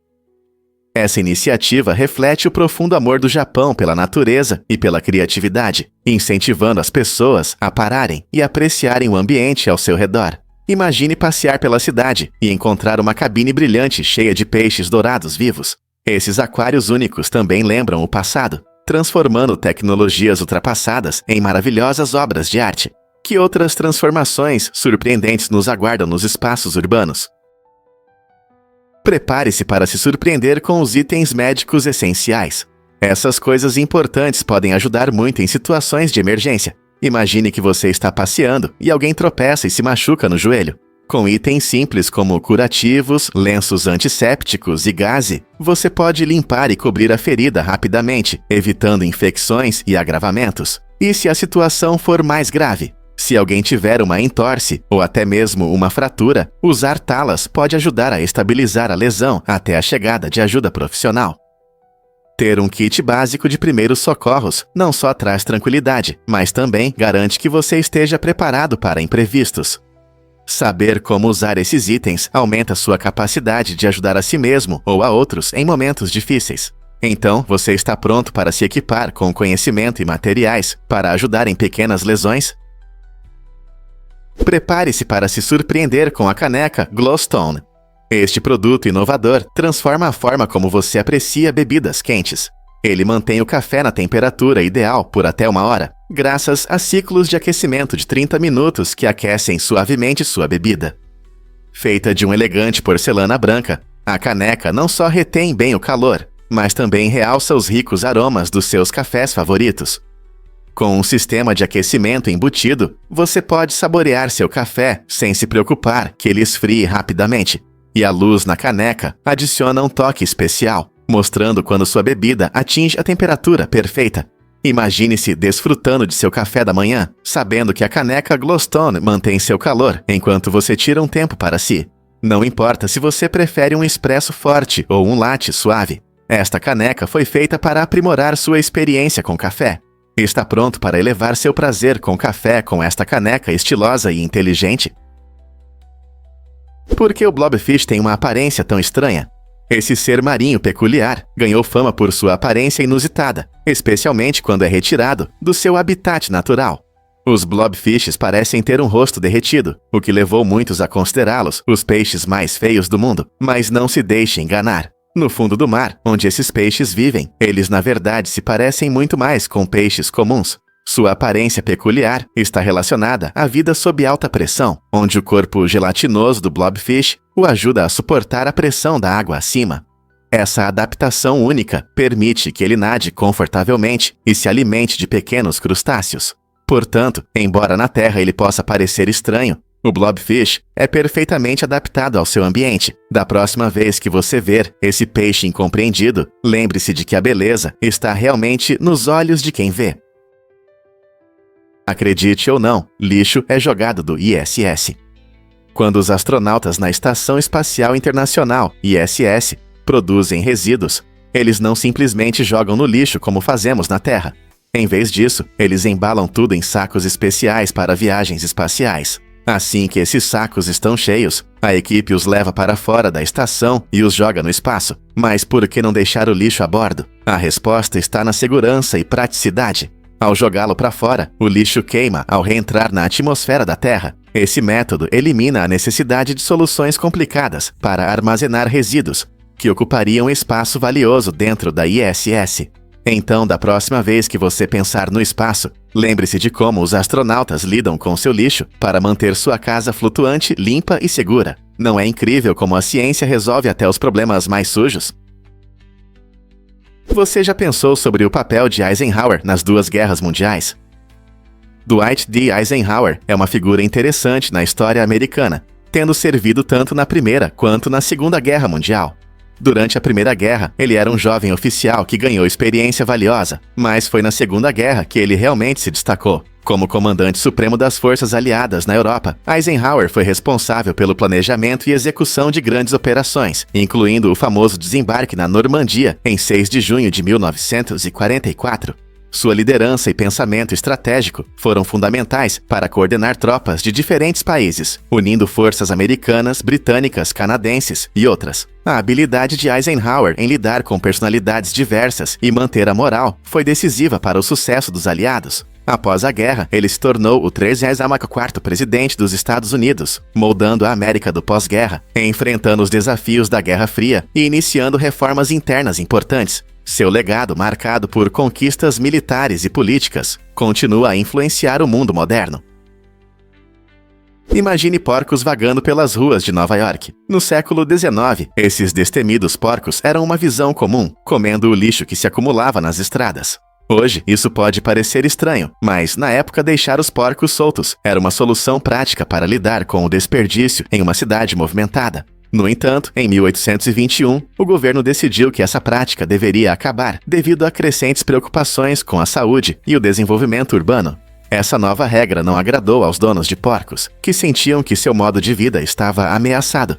Essa iniciativa reflete o profundo amor do Japão pela natureza e pela criatividade, incentivando as pessoas a pararem e apreciarem o ambiente ao seu redor. Imagine passear pela cidade e encontrar uma cabine brilhante cheia de peixes dourados vivos. Esses aquários únicos também lembram o passado, transformando tecnologias ultrapassadas em maravilhosas obras de arte. Que outras transformações surpreendentes nos aguardam nos espaços urbanos? Prepare-se para se surpreender com os itens médicos essenciais. Essas coisas importantes podem ajudar muito em situações de emergência. Imagine que você está passeando e alguém tropeça e se machuca no joelho. Com itens simples como curativos, lenços antissépticos e gaze, você pode limpar e cobrir a ferida rapidamente, evitando infecções e agravamentos. E se a situação for mais grave? Se alguém tiver uma entorse ou até mesmo uma fratura, usar talas pode ajudar a estabilizar a lesão até a chegada de ajuda profissional. Ter um kit básico de primeiros socorros não só traz tranquilidade, mas também garante que você esteja preparado para imprevistos. Saber como usar esses itens aumenta sua capacidade de ajudar a si mesmo ou a outros em momentos difíceis. Então, você está pronto para se equipar com conhecimento e materiais para ajudar em pequenas lesões? Prepare-se para se surpreender com a caneca Glowstone. Este produto inovador transforma a forma como você aprecia bebidas quentes. Ele mantém o café na temperatura ideal por até 1 hora, graças a ciclos de aquecimento de 30 minutos que aquecem suavemente sua bebida. Feita de um elegante porcelana branca, a caneca não só retém bem o calor, mas também realça os ricos aromas dos seus cafés favoritos. Com um sistema de aquecimento embutido, você pode saborear seu café sem se preocupar que ele esfrie rapidamente. E a luz na caneca adiciona um toque especial, mostrando quando sua bebida atinge a temperatura perfeita. Imagine-se desfrutando de seu café da manhã, sabendo que a caneca Glowstone mantém seu calor enquanto você tira um tempo para si. Não importa se você prefere um expresso forte ou um latte suave. Esta caneca foi feita para aprimorar sua experiência com café. Está pronto para elevar seu prazer com café com esta caneca estilosa e inteligente? Por que o blobfish tem uma aparência tão estranha? Esse ser marinho peculiar ganhou fama por sua aparência inusitada, especialmente quando é retirado do seu habitat natural. Os blobfishes parecem ter um rosto derretido, o que levou muitos a considerá-los os peixes mais feios do mundo, mas não se deixe enganar. No fundo do mar, onde esses peixes vivem, eles na verdade se parecem muito mais com peixes comuns. Sua aparência peculiar está relacionada à vida sob alta pressão, onde o corpo gelatinoso do blobfish o ajuda a suportar a pressão da água acima. Essa adaptação única permite que ele nade confortavelmente e se alimente de pequenos crustáceos. Portanto, embora na Terra ele possa parecer estranho, o blobfish é perfeitamente adaptado ao seu ambiente. Da próxima vez que você ver esse peixe incompreendido, lembre-se de que a beleza está realmente nos olhos de quem vê. Acredite ou não, lixo é jogado do ISS. Quando os astronautas na Estação Espacial Internacional, ISS, produzem resíduos, eles não simplesmente jogam no lixo como fazemos na Terra. Em vez disso, eles embalam tudo em sacos especiais para viagens espaciais. Assim que esses sacos estão cheios, a equipe os leva para fora da estação e os joga no espaço. Mas por que não deixar o lixo a bordo? A resposta está na segurança e praticidade. Ao jogá-lo para fora, o lixo queima ao reentrar na atmosfera da Terra. Esse método elimina a necessidade de soluções complicadas para armazenar resíduos, que ocupariam espaço valioso dentro da ISS. Então, da próxima vez que você pensar no espaço, lembre-se de como os astronautas lidam com seu lixo para manter sua casa flutuante, limpa e segura. Não é incrível como a ciência resolve até os problemas mais sujos? Você já pensou sobre o papel de Eisenhower nas duas guerras mundiais? Dwight D. Eisenhower é uma figura interessante na história americana, tendo servido tanto na Primeira quanto na Segunda Guerra Mundial. Durante a Primeira Guerra, ele era um jovem oficial que ganhou experiência valiosa, mas foi na Segunda Guerra que ele realmente se destacou. Como comandante supremo das forças aliadas na Europa, Eisenhower foi responsável pelo planejamento e execução de grandes operações, incluindo o famoso desembarque na Normandia em 6 de junho de 1944. Sua liderança e pensamento estratégico foram fundamentais para coordenar tropas de diferentes países, unindo forças americanas, britânicas, canadenses e outras. A habilidade de Eisenhower em lidar com personalidades diversas e manter a moral foi decisiva para o sucesso dos aliados. Após a guerra, ele se tornou o 34º presidente dos Estados Unidos, moldando a América do pós-guerra, enfrentando os desafios da Guerra Fria e iniciando reformas internas importantes. Seu legado, marcado por conquistas militares e políticas, continua a influenciar o mundo moderno. Imagine porcos vagando pelas ruas de Nova York. No século XIX, esses destemidos porcos eram uma visão comum, comendo o lixo que se acumulava nas estradas. Hoje, isso pode parecer estranho, mas na época deixar os porcos soltos era uma solução prática para lidar com o desperdício em uma cidade movimentada. No entanto, em 1821, o governo decidiu que essa prática deveria acabar devido a crescentes preocupações com a saúde e o desenvolvimento urbano. Essa nova regra não agradou aos donos de porcos, que sentiam que seu modo de vida estava ameaçado.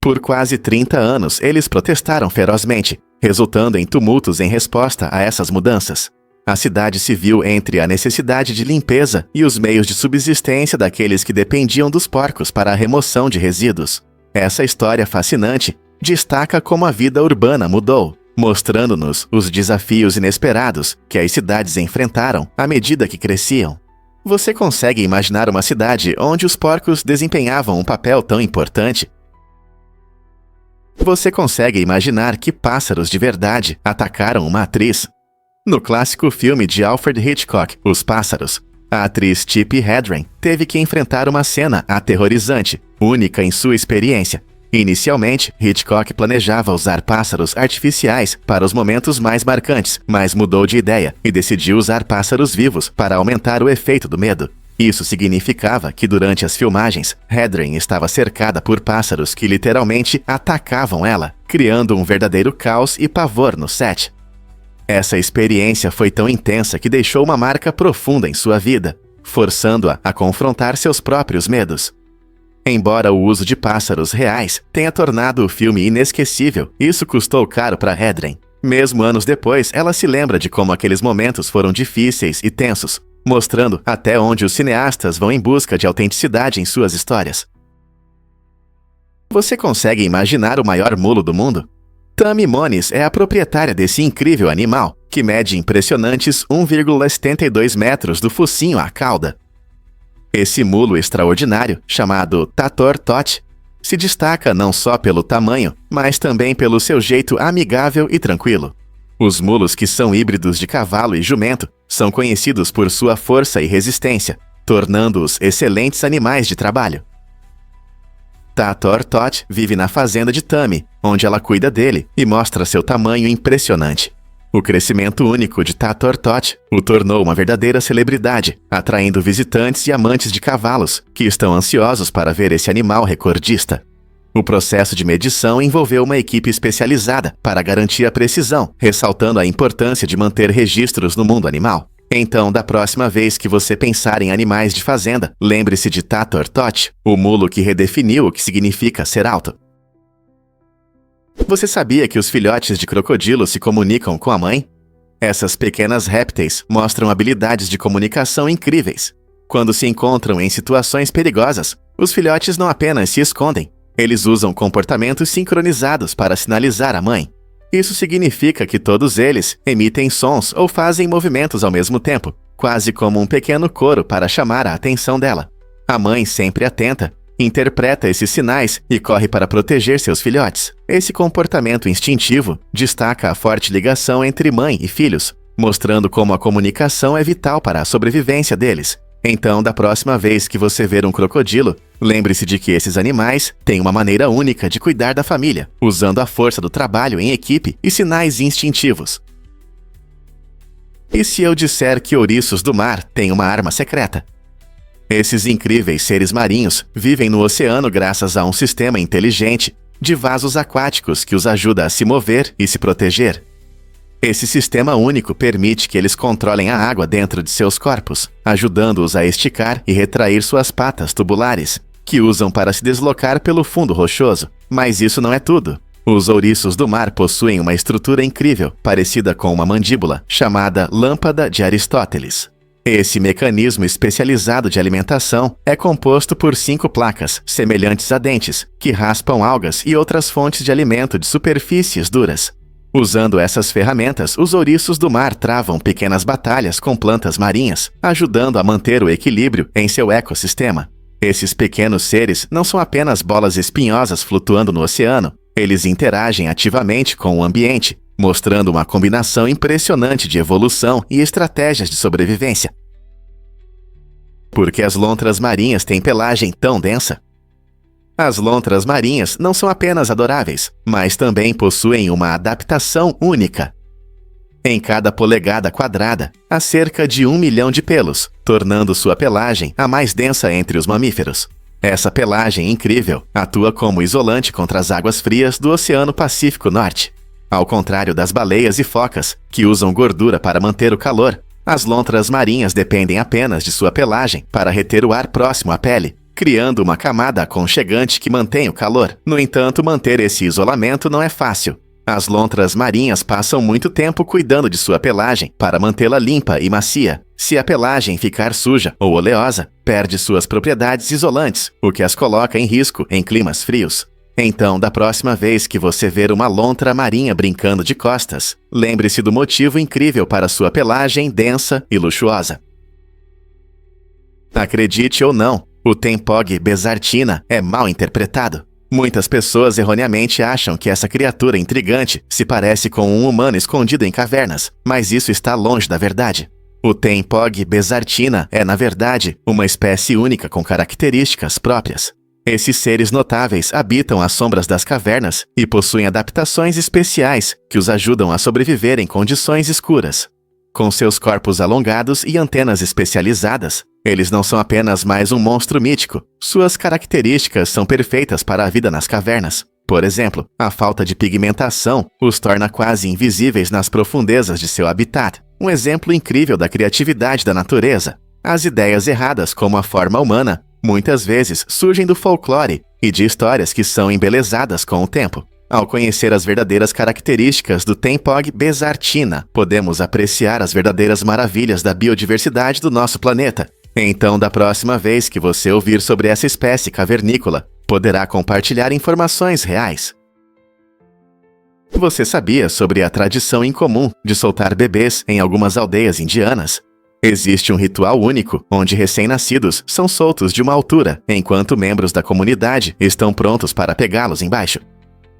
Por quase 30 anos, eles protestaram ferozmente, resultando em tumultos em resposta a essas mudanças. A cidade se viu entre a necessidade de limpeza e os meios de subsistência daqueles que dependiam dos porcos para a remoção de resíduos. Essa história fascinante destaca como a vida urbana mudou, mostrando-nos os desafios inesperados que as cidades enfrentaram à medida que cresciam. Você consegue imaginar uma cidade onde os porcos desempenhavam um papel tão importante? Você consegue imaginar que pássaros de verdade atacaram uma atriz? No clássico filme de Alfred Hitchcock, Os Pássaros, a atriz Tippi Hedren teve que enfrentar uma cena aterrorizante, única em sua experiência. Inicialmente, Hitchcock planejava usar pássaros artificiais para os momentos mais marcantes, mas mudou de ideia e decidiu usar pássaros vivos para aumentar o efeito do medo. Isso significava que durante as filmagens, Hedren estava cercada por pássaros que literalmente atacavam ela, criando um verdadeiro caos e pavor no set. Essa experiência foi tão intensa que deixou uma marca profunda em sua vida, forçando-a a confrontar seus próprios medos. Embora o uso de pássaros reais tenha tornado o filme inesquecível, isso custou caro para Hedren. Mesmo anos depois, ela se lembra de como aqueles momentos foram difíceis e tensos, mostrando até onde os cineastas vão em busca de autenticidade em suas histórias. Você consegue imaginar o maior mulo do mundo? Tammy Moniz é a proprietária desse incrível animal, que mede impressionantes 1,72 metros do focinho à cauda. Esse mulo extraordinário, chamado Tator Tot, se destaca não só pelo tamanho, mas também pelo seu jeito amigável e tranquilo. Os mulos que são híbridos de cavalo e jumento são conhecidos por sua força e resistência, tornando-os excelentes animais de trabalho. Tator Tot vive na fazenda de Tammy, onde ela cuida dele e mostra seu tamanho impressionante. O crescimento único de Tator Tot o tornou uma verdadeira celebridade, atraindo visitantes e amantes de cavalos, que estão ansiosos para ver esse animal recordista. O processo de medição envolveu uma equipe especializada para garantir a precisão, ressaltando a importância de manter registros no mundo animal. Então, da próxima vez que você pensar em animais de fazenda, lembre-se de Tator Tot, o mulo que redefiniu o que significa ser alto. Você sabia que os filhotes de crocodilo se comunicam com a mãe? Essas pequenas répteis mostram habilidades de comunicação incríveis. Quando se encontram em situações perigosas, os filhotes não apenas se escondem, eles usam comportamentos sincronizados para sinalizar a mãe. Isso significa que todos eles emitem sons ou fazem movimentos ao mesmo tempo, quase como um pequeno coro para chamar a atenção dela. A mãe, sempre atenta, interpreta esses sinais e corre para proteger seus filhotes. Esse comportamento instintivo destaca a forte ligação entre mãe e filhos, mostrando como a comunicação é vital para a sobrevivência deles. Então, da próxima vez que você ver um crocodilo, lembre-se de que esses animais têm uma maneira única de cuidar da família, usando a força do trabalho em equipe e sinais instintivos. E se eu disser que ouriços do mar têm uma arma secreta? Esses incríveis seres marinhos vivem no oceano graças a um sistema inteligente de vasos aquáticos que os ajuda a se mover e se proteger. Esse sistema único permite que eles controlem a água dentro de seus corpos, ajudando-os a esticar e retrair suas patas tubulares, que usam para se deslocar pelo fundo rochoso. Mas isso não é tudo. Os ouriços do mar possuem uma estrutura incrível, parecida com uma mandíbula, chamada lâmpada de Aristóteles. Esse mecanismo especializado de alimentação é composto por 5 placas, semelhantes a dentes, que raspam algas e outras fontes de alimento de superfícies duras. Usando essas ferramentas, os ouriços do mar travam pequenas batalhas com plantas marinhas, ajudando a manter o equilíbrio em seu ecossistema. Esses pequenos seres não são apenas bolas espinhosas flutuando no oceano, eles interagem ativamente com o ambiente, mostrando uma combinação impressionante de evolução e estratégias de sobrevivência. Por que as lontras marinhas têm pelagem tão densa? As lontras marinhas não são apenas adoráveis, mas também possuem uma adaptação única. Em cada polegada quadrada, há cerca de 1 milhão de pelos, tornando sua pelagem a mais densa entre os mamíferos. Essa pelagem incrível atua como isolante contra as águas frias do Oceano Pacífico Norte. Ao contrário das baleias e focas, que usam gordura para manter o calor, as lontras marinhas dependem apenas de sua pelagem para reter o ar próximo à pele, criando uma camada aconchegante que mantém o calor. No entanto, manter esse isolamento não é fácil. As lontras marinhas passam muito tempo cuidando de sua pelagem para mantê-la limpa e macia. Se a pelagem ficar suja ou oleosa, perde suas propriedades isolantes, o que as coloca em risco em climas frios. Então, da próxima vez que você ver uma lontra marinha brincando de costas, lembre-se do motivo incrível para sua pelagem densa e luxuosa. Acredite ou não, o Tempog besartina é mal interpretado. Muitas pessoas erroneamente acham que essa criatura intrigante se parece com um humano escondido em cavernas, mas isso está longe da verdade. O Tempog besartina é, na verdade, uma espécie única com características próprias. Esses seres notáveis habitam as sombras das cavernas e possuem adaptações especiais que os ajudam a sobreviver em condições escuras. Com seus corpos alongados e antenas especializadas, eles não são apenas mais um monstro mítico. Suas características são perfeitas para a vida nas cavernas. Por exemplo, a falta de pigmentação os torna quase invisíveis nas profundezas de seu habitat. Um exemplo incrível da criatividade da natureza. As ideias erradas como a forma humana muitas vezes surgem do folclore e de histórias que são embelezadas com o tempo. Ao conhecer as verdadeiras características do Tempog besartina, podemos apreciar as verdadeiras maravilhas da biodiversidade do nosso planeta. Então, da próxima vez que você ouvir sobre essa espécie cavernícola, poderá compartilhar informações reais. Você sabia sobre a tradição incomum de soltar bebês em algumas aldeias indianas? Existe um ritual único, onde recém-nascidos são soltos de uma altura, enquanto membros da comunidade estão prontos para pegá-los embaixo.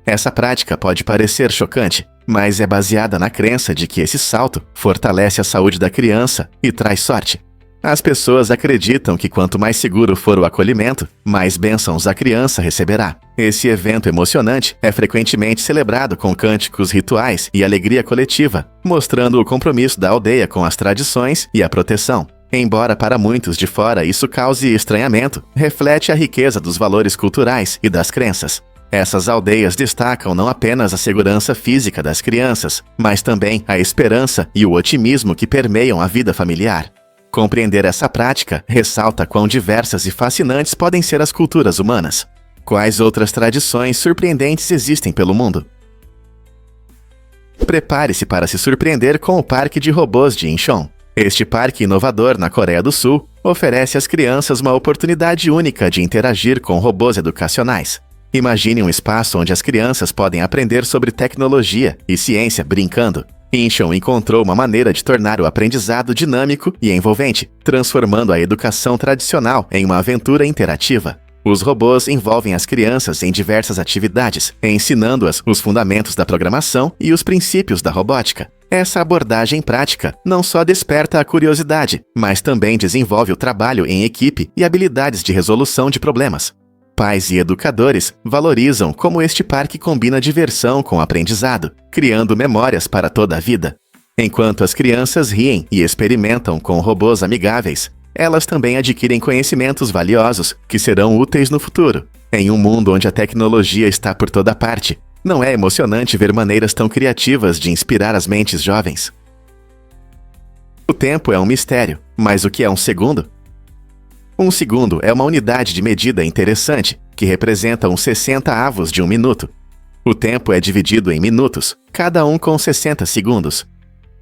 Essa prática pode parecer chocante, mas é baseada na crença de que esse salto fortalece a saúde da criança e traz sorte. As pessoas acreditam que quanto mais seguro for o acolhimento, mais bênçãos a criança receberá. Esse evento emocionante é frequentemente celebrado com cânticos rituais e alegria coletiva, mostrando o compromisso da aldeia com as tradições e a proteção. Embora para muitos de fora isso cause estranhamento, reflete a riqueza dos valores culturais e das crenças. Essas aldeias destacam não apenas a segurança física das crianças, mas também a esperança e o otimismo que permeiam a vida familiar. Compreender essa prática ressalta quão diversas e fascinantes podem ser as culturas humanas. Quais outras tradições surpreendentes existem pelo mundo? Prepare-se para se surpreender com o Parque de Robôs de Incheon. Este parque inovador na Coreia do Sul oferece às crianças uma oportunidade única de interagir com robôs educacionais. Imagine um espaço onde as crianças podem aprender sobre tecnologia e ciência brincando. Incheon encontrou uma maneira de tornar o aprendizado dinâmico e envolvente, transformando a educação tradicional em uma aventura interativa. Os robôs envolvem as crianças em diversas atividades, ensinando-as os fundamentos da programação e os princípios da robótica. Essa abordagem prática não só desperta a curiosidade, mas também desenvolve o trabalho em equipe e habilidades de resolução de problemas. Pais e educadores valorizam como este parque combina diversão com aprendizado, criando memórias para toda a vida. Enquanto as crianças riem e experimentam com robôs amigáveis, elas também adquirem conhecimentos valiosos que serão úteis no futuro. Em um mundo onde a tecnologia está por toda parte, não é emocionante ver maneiras tão criativas de inspirar as mentes jovens? O tempo é um mistério, mas o que é um segundo? Um segundo é uma unidade de medida interessante, que representa uns 60 avos de um minuto. O tempo é dividido em minutos, cada um com 60 segundos.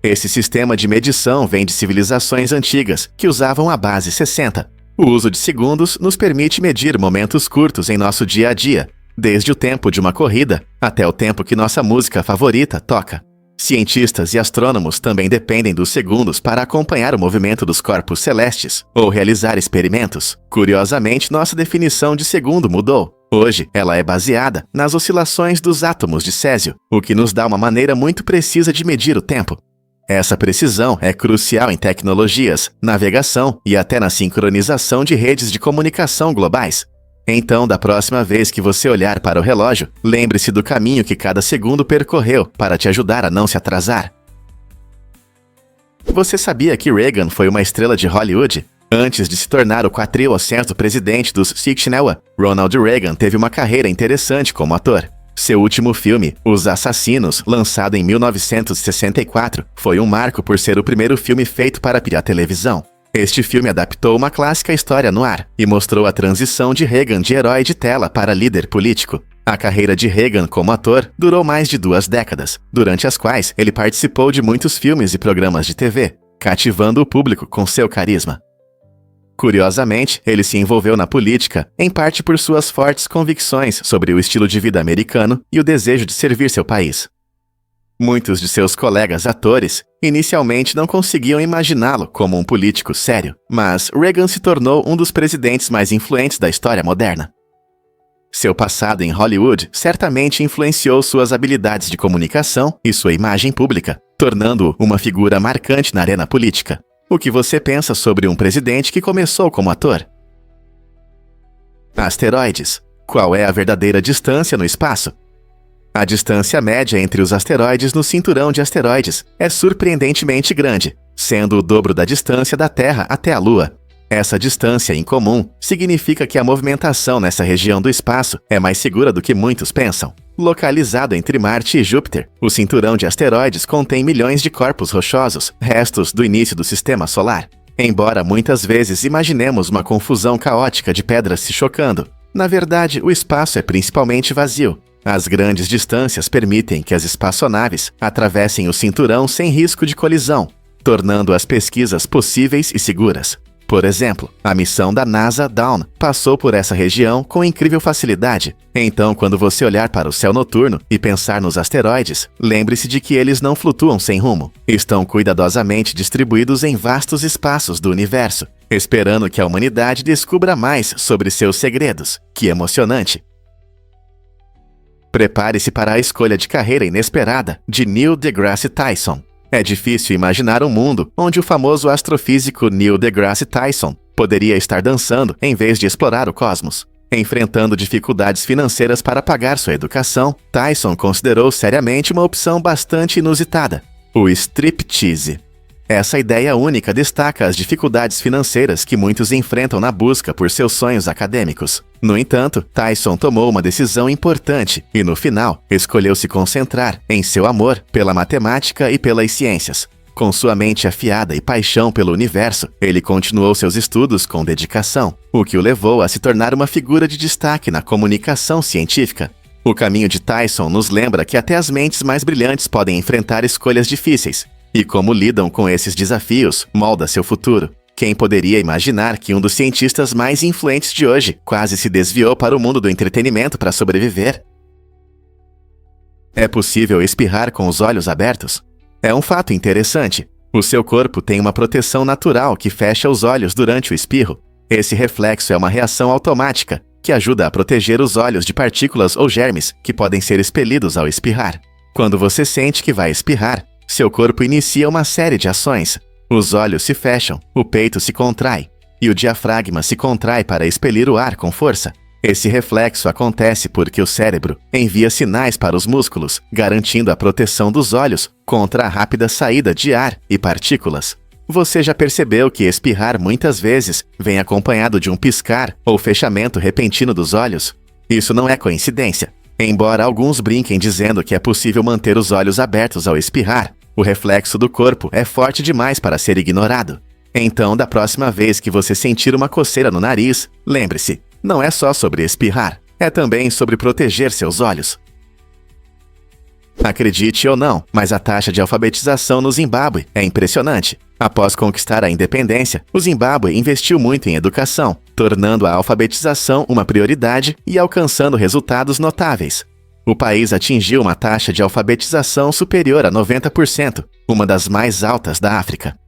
Esse sistema de medição vem de civilizações antigas, que usavam a base 60. O uso de segundos nos permite medir momentos curtos em nosso dia a dia, desde o tempo de uma corrida até o tempo que nossa música favorita toca. Cientistas e astrônomos também dependem dos segundos para acompanhar o movimento dos corpos celestes ou realizar experimentos. Curiosamente, nossa definição de segundo mudou. Hoje, ela é baseada nas oscilações dos átomos de césio, o que nos dá uma maneira muito precisa de medir o tempo. Essa precisão é crucial em tecnologias, navegação e até na sincronização de redes de comunicação globais. Então, da próxima vez que você olhar para o relógio, lembre-se do caminho que cada segundo percorreu para te ajudar a não se atrasar. Você sabia que Reagan foi uma estrela de Hollywood? Antes de se tornar o quatrilocesto presidente dos Sixnewa, Ronald Reagan teve uma carreira interessante como ator. Seu último filme, Os Assassinos, lançado em 1964, foi um marco por ser o primeiro filme feito para a televisão. Este filme adaptou uma clássica história no ar e mostrou a transição de Reagan de herói de tela para líder político. A carreira de Reagan como ator durou mais de 2 décadas, durante as quais ele participou de muitos filmes e programas de TV, cativando o público com seu carisma. Curiosamente, ele se envolveu na política, em parte por suas fortes convicções sobre o estilo de vida americano e o desejo de servir seu país. Muitos de seus colegas atores inicialmente não conseguiam imaginá-lo como um político sério, mas Reagan se tornou um dos presidentes mais influentes da história moderna. Seu passado em Hollywood certamente influenciou suas habilidades de comunicação e sua imagem pública, tornando-o uma figura marcante na arena política. O que você pensa sobre um presidente que começou como ator? Asteroides. Qual é a verdadeira distância no espaço? A distância média entre os asteroides no cinturão de asteroides é surpreendentemente grande, sendo o dobro da distância da Terra até a Lua. Essa distância incomum significa que a movimentação nessa região do espaço é mais segura do que muitos pensam. Localizado entre Marte e Júpiter, o cinturão de asteroides contém milhões de corpos rochosos, restos do início do Sistema Solar. Embora muitas vezes imaginemos uma confusão caótica de pedras se chocando, na verdade o espaço é principalmente vazio. As grandes distâncias permitem que as espaçonaves atravessem o cinturão sem risco de colisão, tornando as pesquisas possíveis e seguras. Por exemplo, a missão da NASA Dawn passou por essa região com incrível facilidade. Então, quando você olhar para o céu noturno e pensar nos asteroides, lembre-se de que eles não flutuam sem rumo. Estão cuidadosamente distribuídos em vastos espaços do universo, esperando que a humanidade descubra mais sobre seus segredos. Que emocionante! Prepare-se para a escolha de carreira inesperada de Neil deGrasse Tyson. É difícil imaginar um mundo onde o famoso astrofísico Neil deGrasse Tyson poderia estar dançando em vez de explorar o cosmos. Enfrentando dificuldades financeiras para pagar sua educação, Tyson considerou seriamente uma opção bastante inusitada: o striptease. Essa ideia única destaca as dificuldades financeiras que muitos enfrentam na busca por seus sonhos acadêmicos. No entanto, Tyson tomou uma decisão importante e, no final, escolheu se concentrar em seu amor pela matemática e pelas ciências. Com sua mente afiada e paixão pelo universo, ele continuou seus estudos com dedicação, o que o levou a se tornar uma figura de destaque na comunicação científica. O caminho de Tyson nos lembra que até as mentes mais brilhantes podem enfrentar escolhas difíceis, e como lidam com esses desafios molda seu futuro. Quem poderia imaginar que um dos cientistas mais influentes de hoje quase se desviou para o mundo do entretenimento para sobreviver? É possível espirrar com os olhos abertos? É um fato interessante. O seu corpo tem uma proteção natural que fecha os olhos durante o espirro. Esse reflexo é uma reação automática que ajuda a proteger os olhos de partículas ou germes que podem ser expelidos ao espirrar. Quando você sente que vai espirrar, seu corpo inicia uma série de ações. Os olhos se fecham, o peito se contrai e o diafragma se contrai para expelir o ar com força. Esse reflexo acontece porque o cérebro envia sinais para os músculos, garantindo a proteção dos olhos contra a rápida saída de ar e partículas. Você já percebeu que espirrar muitas vezes vem acompanhado de um piscar ou fechamento repentino dos olhos? Isso não é coincidência. Embora alguns brinquem dizendo que é possível manter os olhos abertos ao espirrar, o reflexo do corpo é forte demais para ser ignorado. Então, da próxima vez que você sentir uma coceira no nariz, lembre-se, não é só sobre espirrar, é também sobre proteger seus olhos. Acredite ou não, mas a taxa de alfabetização no Zimbábue é impressionante. Após conquistar a independência, o Zimbábue investiu muito em educação, tornando a alfabetização uma prioridade e alcançando resultados notáveis. O país atingiu uma taxa de alfabetização superior a 90%, uma das mais altas da África.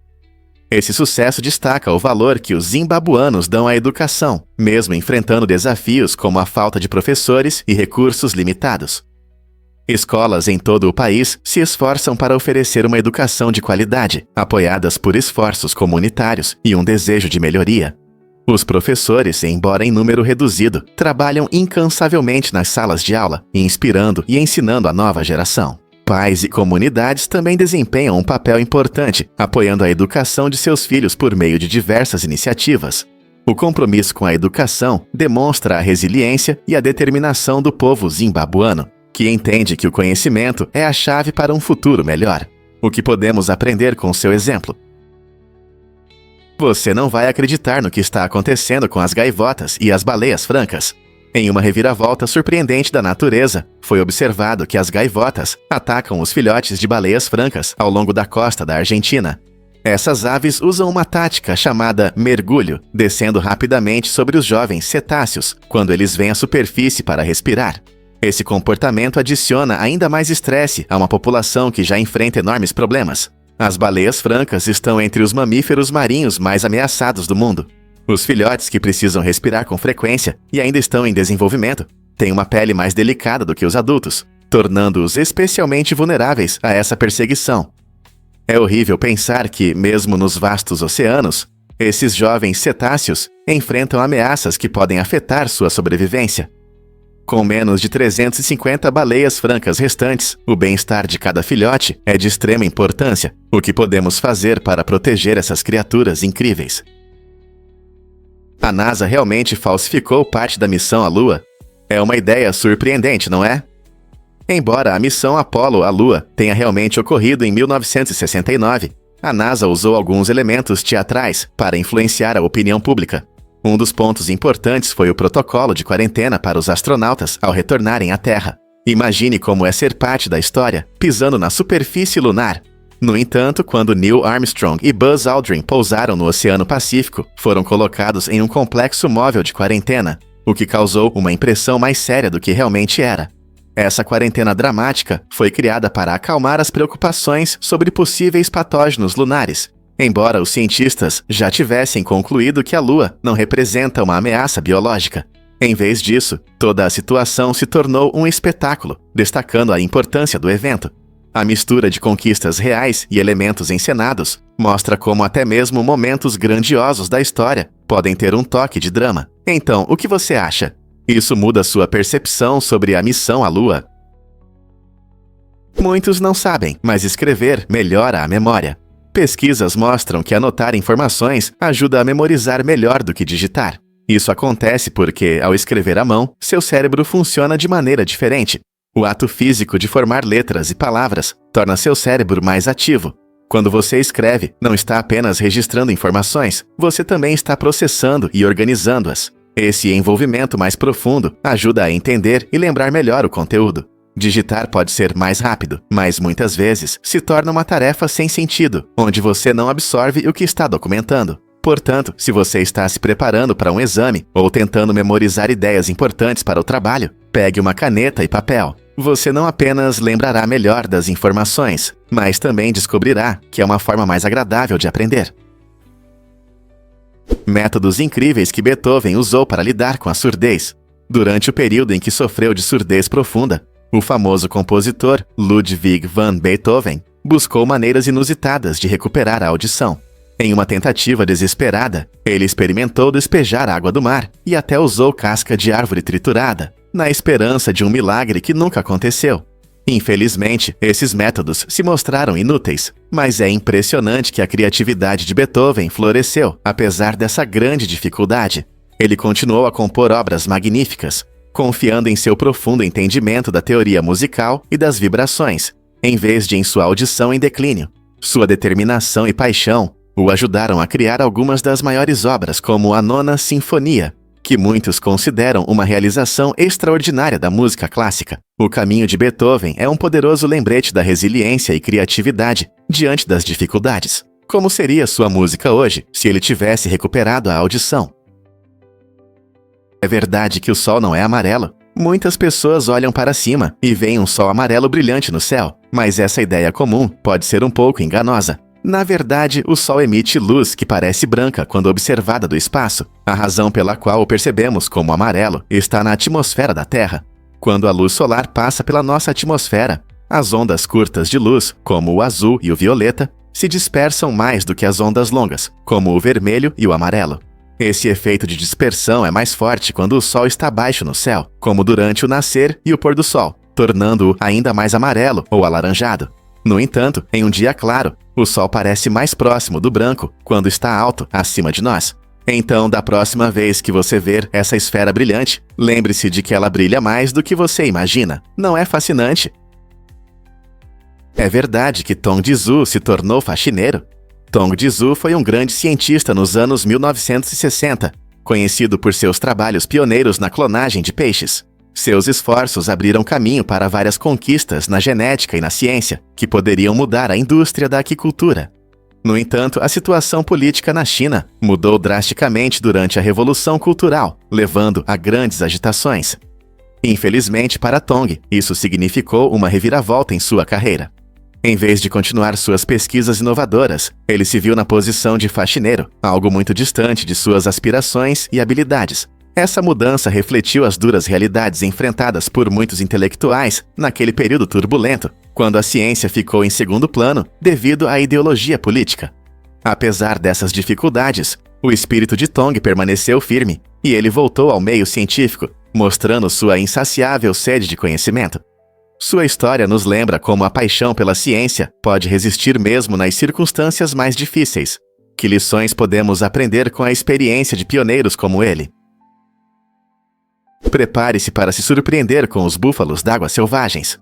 Esse sucesso destaca o valor que os zimbabuanos dão à educação, mesmo enfrentando desafios como a falta de professores e recursos limitados. Escolas em todo o país se esforçam para oferecer uma educação de qualidade, apoiadas por esforços comunitários e um desejo de melhoria. Os professores, embora em número reduzido, trabalham incansavelmente nas salas de aula, inspirando e ensinando a nova geração. Pais e comunidades também desempenham um papel importante, apoiando a educação de seus filhos por meio de diversas iniciativas. O compromisso com a educação demonstra a resiliência e a determinação do povo zimbabuano, que entende que o conhecimento é a chave para um futuro melhor. O que podemos aprender com seu exemplo? Você não vai acreditar no que está acontecendo com as gaivotas e as baleias francas. Em uma reviravolta surpreendente da natureza, foi observado que as gaivotas atacam os filhotes de baleias francas ao longo da costa da Argentina. Essas aves usam uma tática chamada mergulho, descendo rapidamente sobre os jovens cetáceos quando eles vêm à superfície para respirar. Esse comportamento adiciona ainda mais estresse a uma população que já enfrenta enormes problemas. As baleias francas estão entre os mamíferos marinhos mais ameaçados do mundo. Os filhotes, que precisam respirar com frequência e ainda estão em desenvolvimento, têm uma pele mais delicada do que os adultos, tornando-os especialmente vulneráveis a essa perseguição. É horrível pensar que, mesmo nos vastos oceanos, esses jovens cetáceos enfrentam ameaças que podem afetar sua sobrevivência. Com menos de 350 baleias francas restantes, o bem-estar de cada filhote é de extrema importância. O que podemos fazer para proteger essas criaturas incríveis? A NASA realmente falsificou parte da missão à Lua? É uma ideia surpreendente, não é? Embora a missão Apollo à Lua tenha realmente ocorrido em 1969, a NASA usou alguns elementos teatrais para influenciar a opinião pública. Um dos pontos importantes foi o protocolo de quarentena para os astronautas ao retornarem à Terra. Imagine como é ser parte da história, pisando na superfície lunar. No entanto, quando Neil Armstrong e Buzz Aldrin pousaram no Oceano Pacífico, foram colocados em um complexo móvel de quarentena, o que causou uma impressão mais séria do que realmente era. Essa quarentena dramática foi criada para acalmar as preocupações sobre possíveis patógenos lunares, embora os cientistas já tivessem concluído que a Lua não representa uma ameaça biológica. Em vez disso, toda a situação se tornou um espetáculo, destacando a importância do evento. A mistura de conquistas reais e elementos encenados mostra como até mesmo momentos grandiosos da história podem ter um toque de drama. Então, o que você acha? Isso muda sua percepção sobre a missão à Lua? Muitos não sabem, mas escrever melhora a memória. Pesquisas mostram que anotar informações ajuda a memorizar melhor do que digitar. Isso acontece porque, ao escrever à mão, seu cérebro funciona de maneira diferente. O ato físico de formar letras e palavras torna seu cérebro mais ativo. Quando você escreve, não está apenas registrando informações, você também está processando e organizando-as. Esse envolvimento mais profundo ajuda a entender e lembrar melhor o conteúdo. Digitar pode ser mais rápido, mas muitas vezes se torna uma tarefa sem sentido, onde você não absorve o que está documentando. Portanto, se você está se preparando para um exame ou tentando memorizar ideias importantes para o trabalho, pegue uma caneta e papel. Você não apenas lembrará melhor das informações, mas também descobrirá que é uma forma mais agradável de aprender. Métodos incríveis que Beethoven usou para lidar com a surdez. Durante o período em que sofreu de surdez profunda, o famoso compositor Ludwig van Beethoven buscou maneiras inusitadas de recuperar a audição. Em uma tentativa desesperada, ele experimentou despejar água do mar e até usou casca de árvore triturada, na esperança de um milagre que nunca aconteceu. Infelizmente, esses métodos se mostraram inúteis, mas é impressionante que a criatividade de Beethoven floresceu, apesar dessa grande dificuldade. Ele continuou a compor obras magníficas, confiando em seu profundo entendimento da teoria musical e das vibrações, em vez de em sua audição em declínio. Sua determinação e paixão o ajudaram a criar algumas das maiores obras, como a Nona Sinfonia, que muitos consideram uma realização extraordinária da música clássica. O caminho de Beethoven é um poderoso lembrete da resiliência e criatividade diante das dificuldades. Como seria sua música hoje se ele tivesse recuperado a audição? É verdade que o sol não é amarelo? Muitas pessoas olham para cima e veem um sol amarelo brilhante no céu, mas essa ideia comum pode ser um pouco enganosa. Na verdade, o Sol emite luz que parece branca quando observada do espaço. A razão pela qual o percebemos como amarelo está na atmosfera da Terra. Quando a luz solar passa pela nossa atmosfera, as ondas curtas de luz, como o azul e o violeta, se dispersam mais do que as ondas longas, como o vermelho e o amarelo. Esse efeito de dispersão é mais forte quando o Sol está baixo no céu, como durante o nascer e o pôr do Sol, tornando-o ainda mais amarelo ou alaranjado. No entanto, em um dia claro, o Sol parece mais próximo do branco quando está alto acima de nós. Então, da próxima vez que você ver essa esfera brilhante, lembre-se de que ela brilha mais do que você imagina. Não é fascinante? É verdade que Tongzhi se tornou faxineiro? Tongzhi foi um grande cientista nos anos 1960, conhecido por seus trabalhos pioneiros na clonagem de peixes. Seus esforços abriram caminho para várias conquistas na genética e na ciência, que poderiam mudar a indústria da aquicultura. No entanto, a situação política na China mudou drasticamente durante a Revolução Cultural, levando a grandes agitações. Infelizmente para Tong, isso significou uma reviravolta em sua carreira. Em vez de continuar suas pesquisas inovadoras, ele se viu na posição de faxineiro, algo muito distante de suas aspirações e habilidades. Essa mudança refletiu as duras realidades enfrentadas por muitos intelectuais naquele período turbulento, quando a ciência ficou em segundo plano devido à ideologia política. Apesar dessas dificuldades, O espírito de Tong permaneceu firme, e ele voltou ao meio científico, mostrando sua insaciável sede de conhecimento. Sua história nos lembra como a paixão pela ciência pode resistir mesmo nas circunstâncias mais difíceis. Que lições podemos aprender com a experiência de pioneiros como ele? Prepare-se para se surpreender com os búfalos d'água selvagens.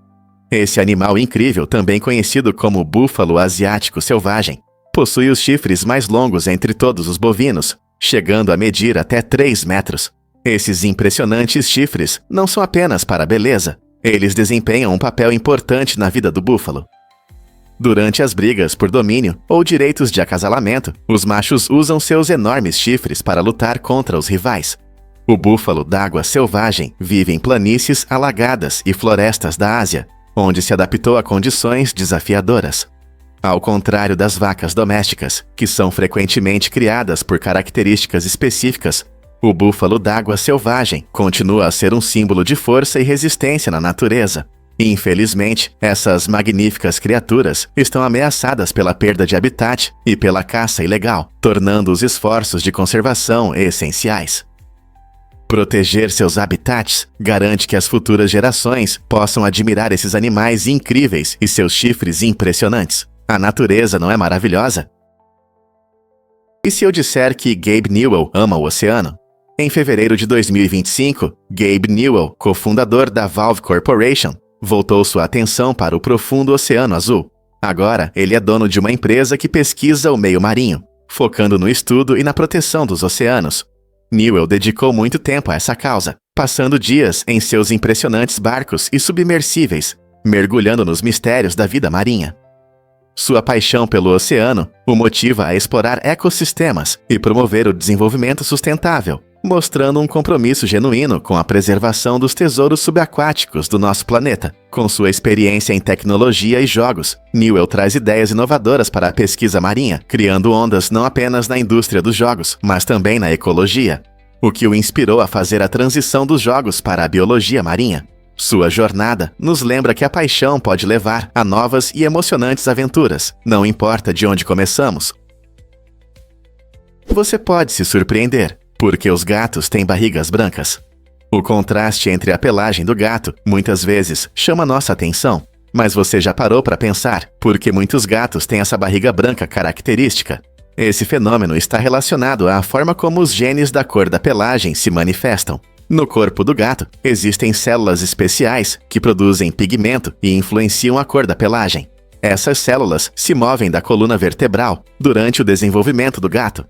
Esse animal incrível, também conhecido como búfalo asiático selvagem, possui os chifres mais longos entre todos os bovinos, chegando a medir até 3 metros. Esses impressionantes chifres não são apenas para a beleza, eles desempenham um papel importante na vida do búfalo. Durante as brigas por domínio ou direitos de acasalamento, os machos usam seus enormes chifres para lutar contra os rivais. O búfalo d'água selvagem vive em planícies alagadas e florestas da Ásia, onde se adaptou a condições desafiadoras. Ao contrário das vacas domésticas, que são frequentemente criadas por características específicas, o búfalo d'água selvagem continua a ser um símbolo de força e resistência na natureza. Infelizmente, essas magníficas criaturas estão ameaçadas pela perda de habitat e pela caça ilegal, tornando os esforços de conservação essenciais. Proteger seus habitats garante que as futuras gerações possam admirar esses animais incríveis e seus chifres impressionantes. A natureza não é maravilhosa? E se eu disser que Gabe Newell ama o oceano? Em fevereiro de 2025, Gabe Newell, cofundador da Valve Corporation, voltou sua atenção para o profundo Oceano Azul. Agora, ele é dono de uma empresa que pesquisa o meio marinho, focando no estudo e na proteção dos oceanos. Newell dedicou muito tempo a essa causa, passando dias em seus impressionantes barcos e submersíveis, mergulhando nos mistérios da vida marinha. Sua paixão pelo oceano o motiva a explorar ecossistemas e promover o desenvolvimento sustentável, mostrando um compromisso genuíno com a preservação dos tesouros subaquáticos do nosso planeta. Com sua experiência em tecnologia e jogos, Newell traz ideias inovadoras para a pesquisa marinha, criando ondas não apenas na indústria dos jogos, mas também na ecologia, o que o inspirou a fazer a transição dos jogos para a biologia marinha. Sua jornada nos lembra que a paixão pode levar a novas e emocionantes aventuras, não importa de onde começamos. Você pode se surpreender, porque os gatos têm barrigas brancas. O contraste entre a pelagem do gato muitas vezes chama nossa atenção, mas você já parou para pensar por que muitos gatos têm essa barriga branca característica? Esse fenômeno está relacionado à forma como os genes da cor da pelagem se manifestam. No corpo do gato, existem células especiais que produzem pigmento e influenciam a cor da pelagem. Essas células se movem da coluna vertebral durante o desenvolvimento do gato.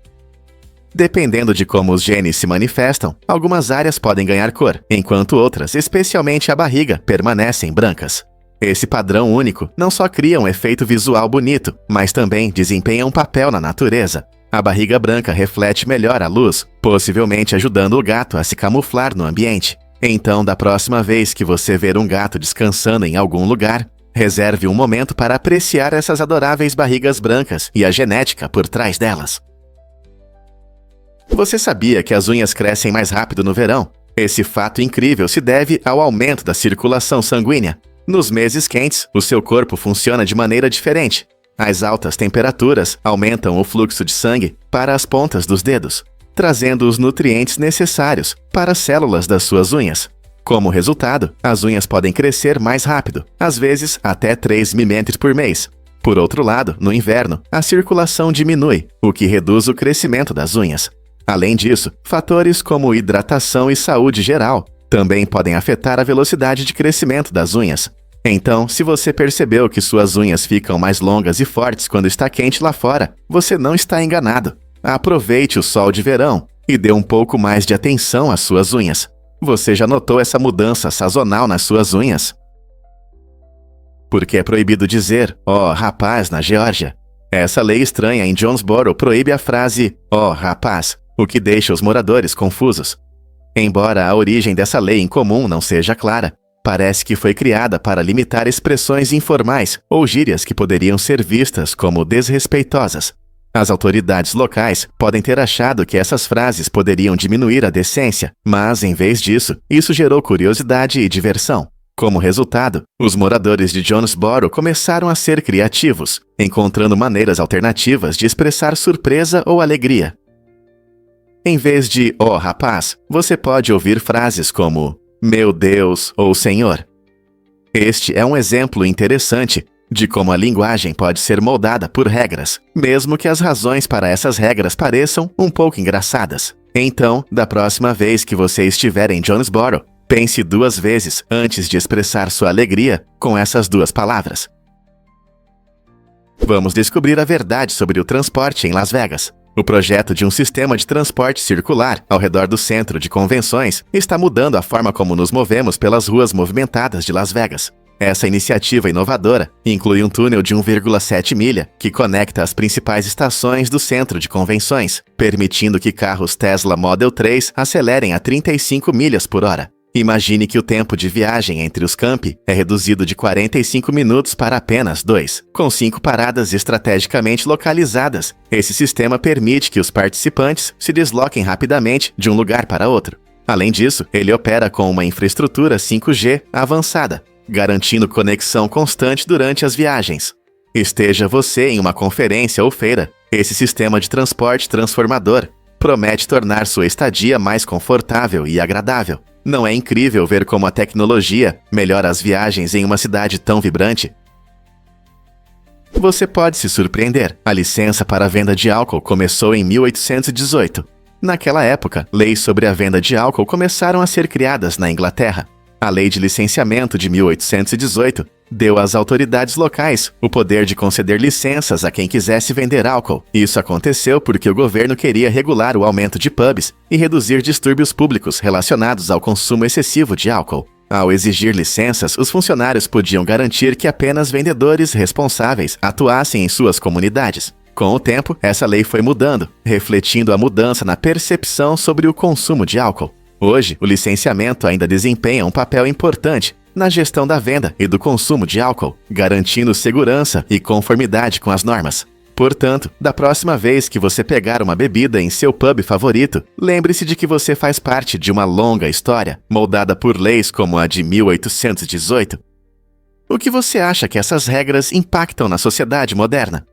Dependendo de como os genes se manifestam, algumas áreas podem ganhar cor, enquanto outras, especialmente a barriga, permanecem brancas. Esse padrão único não só cria um efeito visual bonito, mas também desempenha um papel na natureza. A barriga branca reflete melhor a luz, possivelmente ajudando o gato a se camuflar no ambiente. Então, da próxima vez que você ver um gato descansando em algum lugar, reserve um momento para apreciar essas adoráveis barrigas brancas e a genética por trás delas. Você sabia que as unhas crescem mais rápido no verão? Esse fato incrível se deve ao aumento da circulação sanguínea. Nos meses quentes, o seu corpo funciona de maneira diferente. As altas temperaturas aumentam o fluxo de sangue para as pontas dos dedos, trazendo os nutrientes necessários para as células das suas unhas. Como resultado, as unhas podem crescer mais rápido, às vezes até 3 milímetros por mês. Por outro lado, no inverno, a circulação diminui, o que reduz o crescimento das unhas. Além disso, fatores como hidratação e saúde geral também podem afetar a velocidade de crescimento das unhas. Então, se você percebeu que suas unhas ficam mais longas e fortes quando está quente lá fora, você não está enganado. Aproveite o sol de verão e dê um pouco mais de atenção às suas unhas. Você já notou essa mudança sazonal nas suas unhas? Porque é proibido dizer "ó, rapaz" na Geórgia. Essa lei estranha em Jonesboro proíbe a frase "ó, rapaz", o que deixa os moradores confusos. Embora a origem dessa lei incomum não seja clara, parece que foi criada para limitar expressões informais ou gírias que poderiam ser vistas como desrespeitosas. As autoridades locais podem ter achado que essas frases poderiam diminuir a decência, mas, em vez disso, isso gerou curiosidade e diversão. Como resultado, os moradores de Jonesboro começaram a ser criativos, encontrando maneiras alternativas de expressar surpresa ou alegria. Em vez de "ó rapaz", você pode ouvir frases como "meu Deus" ou "Senhor". Este é um exemplo interessante de como a linguagem pode ser moldada por regras, mesmo que as razões para essas regras pareçam um pouco engraçadas. Então, da próxima vez que você estiver em Jonesboro, pense 2 vezes antes de expressar sua alegria com essas 2 palavras. Vamos descobrir a verdade sobre o transporte em Las Vegas. O projeto de um sistema de transporte circular ao redor do centro de convenções está mudando a forma como nos movemos pelas ruas movimentadas de Las Vegas. Essa iniciativa inovadora inclui um túnel de 1,7 milha que conecta as principais estações do centro de convenções, permitindo que carros Tesla Model 3 acelerem a 35 milhas por hora. Imagine que o tempo de viagem entre os campi é reduzido de 45 minutos para apenas 2, com 5 paradas estrategicamente localizadas. Esse sistema permite que os participantes se desloquem rapidamente de um lugar para outro. Além disso, ele opera com uma infraestrutura 5G avançada, garantindo conexão constante durante as viagens. Esteja você em uma conferência ou feira, esse sistema de transporte transformador promete tornar sua estadia mais confortável e agradável. Não é incrível ver como a tecnologia melhora as viagens em uma cidade tão vibrante? Você pode se surpreender. A licença para a venda de álcool começou em 1818. Naquela época, leis sobre a venda de álcool começaram a ser criadas na Inglaterra. A Lei de Licenciamento de 1818 deu às autoridades locais o poder de conceder licenças a quem quisesse vender álcool. Isso aconteceu porque o governo queria regular o aumento de pubs e reduzir distúrbios públicos relacionados ao consumo excessivo de álcool. Ao exigir licenças, os funcionários podiam garantir que apenas vendedores responsáveis atuassem em suas comunidades. Com o tempo, essa lei foi mudando, refletindo a mudança na percepção sobre o consumo de álcool. Hoje, o licenciamento ainda desempenha um papel importante na gestão da venda e do consumo de álcool, garantindo segurança e conformidade com as normas. Portanto, da próxima vez que você pegar uma bebida em seu pub favorito, lembre-se de que você faz parte de uma longa história, moldada por leis como a de 1818. O que você acha que essas regras impactam na sociedade moderna?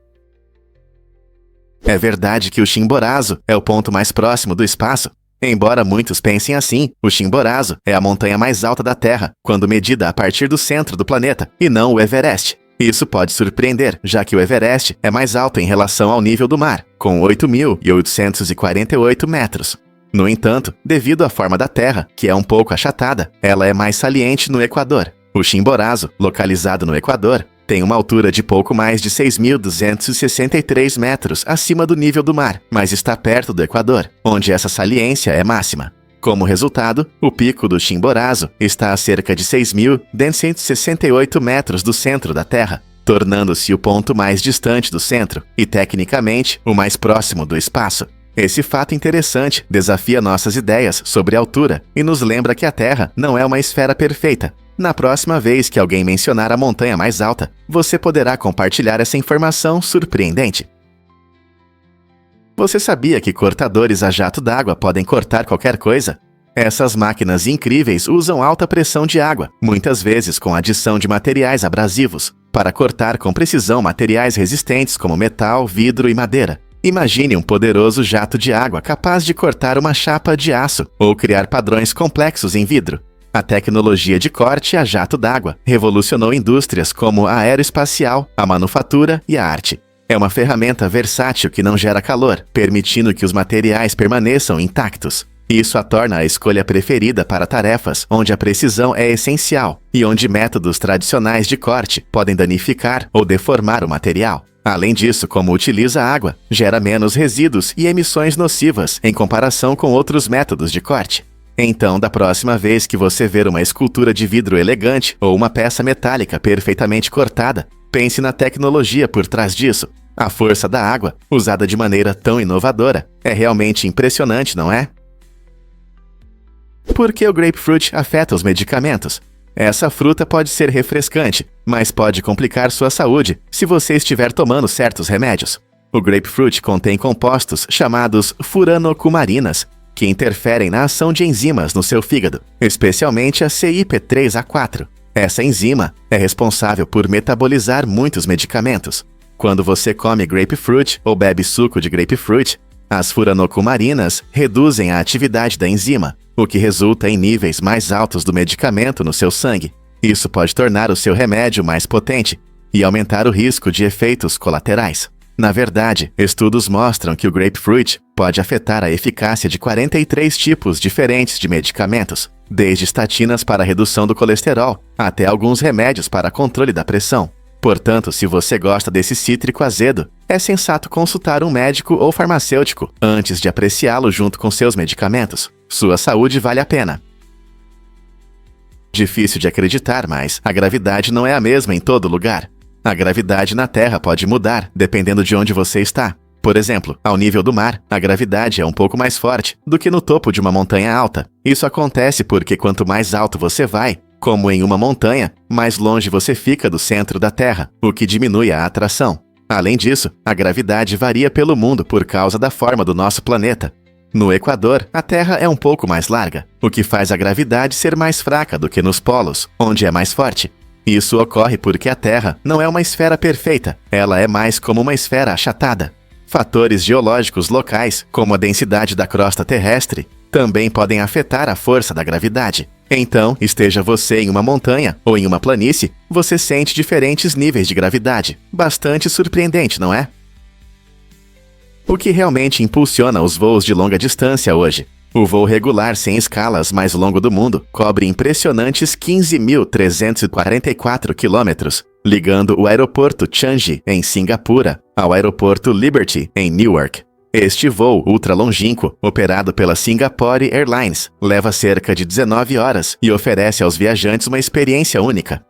É verdade que o Chimborazo é o ponto mais próximo do espaço? Embora muitos pensem assim, o Chimborazo é a montanha mais alta da Terra, quando medida a partir do centro do planeta, e não o Everest. Isso pode surpreender, já que o Everest é mais alto em relação ao nível do mar, com 8.848 metros. No entanto, devido à forma da Terra, que é um pouco achatada, ela é mais saliente no Equador. O Chimborazo, localizado no Equador, tem uma altura de pouco mais de 6.263 metros acima do nível do mar, mas está perto do Equador, onde essa saliência é máxima. Como resultado, o pico do Chimborazo está a cerca de 6.168 metros do centro da Terra, tornando-se o ponto mais distante do centro e, tecnicamente, o mais próximo do espaço. Esse fato interessante desafia nossas ideias sobre a altura e nos lembra que a Terra não é uma esfera perfeita. Na próxima vez que alguém mencionar a montanha mais alta, você poderá compartilhar essa informação surpreendente. Você sabia que cortadores a jato d'água podem cortar qualquer coisa? Essas máquinas incríveis usam alta pressão de água, muitas vezes com adição de materiais abrasivos, para cortar com precisão materiais resistentes como metal, vidro e madeira. Imagine um poderoso jato de água capaz de cortar uma chapa de aço ou criar padrões complexos em vidro. A tecnologia de corte a jato d'água revolucionou indústrias como a aeroespacial, a manufatura e a arte. É uma ferramenta versátil que não gera calor, permitindo que os materiais permaneçam intactos. Isso a torna a escolha preferida para tarefas onde a precisão é essencial e onde métodos tradicionais de corte podem danificar ou deformar o material. Além disso, como utiliza água, gera menos resíduos e emissões nocivas em comparação com outros métodos de corte. Então, da próxima vez que você ver uma escultura de vidro elegante ou uma peça metálica perfeitamente cortada, pense na tecnologia por trás disso. A força da água, usada de maneira tão inovadora, é realmente impressionante, não é? Por que o grapefruit afeta os medicamentos? Essa fruta pode ser refrescante, mas pode complicar sua saúde se você estiver tomando certos remédios. O grapefruit contém compostos chamados furanocumarinas, que interferem na ação de enzimas no seu fígado, especialmente a CYP3A4. Essa enzima é responsável por metabolizar muitos medicamentos. Quando você come grapefruit ou bebe suco de grapefruit, As furanocumarinas reduzem a atividade da enzima, o que resulta em níveis mais altos do medicamento no seu sangue. Isso pode tornar o seu remédio mais potente e aumentar o risco de efeitos colaterais. Na verdade, estudos mostram que o grapefruit pode afetar a eficácia de 43 tipos diferentes de medicamentos, desde estatinas para a redução do colesterol, até alguns remédios para controle da pressão. Portanto, se você gosta desse cítrico azedo, é sensato consultar um médico ou farmacêutico antes de apreciá-lo junto com seus medicamentos. Sua saúde vale a pena. Difícil de acreditar, mas a gravidade não é a mesma em todo lugar. A gravidade na Terra pode mudar dependendo de onde você está. Por exemplo, ao nível do mar, a gravidade é um pouco mais forte do que no topo de uma montanha alta. Isso acontece porque quanto mais alto você vai, como em uma montanha, mais longe você fica do centro da Terra, o que diminui a atração. Além disso, a gravidade varia pelo mundo por causa da forma do nosso planeta. No Equador, a Terra é um pouco mais larga, o que faz a gravidade ser mais fraca do que nos polos, onde é mais forte. Isso ocorre porque a Terra não é uma esfera perfeita, ela é mais como uma esfera achatada. Fatores geológicos locais, como a densidade da crosta terrestre, também podem afetar a força da gravidade. Então, esteja você em uma montanha ou em uma planície, você sente diferentes níveis de gravidade. Bastante surpreendente, não é? O que realmente impulsiona os voos de longa distância hoje? O voo regular sem escalas mais longo do mundo cobre impressionantes 15.344 quilômetros, ligando o aeroporto Changi, em Singapura, ao aeroporto Liberty, em Newark. Este voo ultralongínquo, operado pela Singapore Airlines, leva cerca de 19 horas e oferece aos viajantes uma experiência única.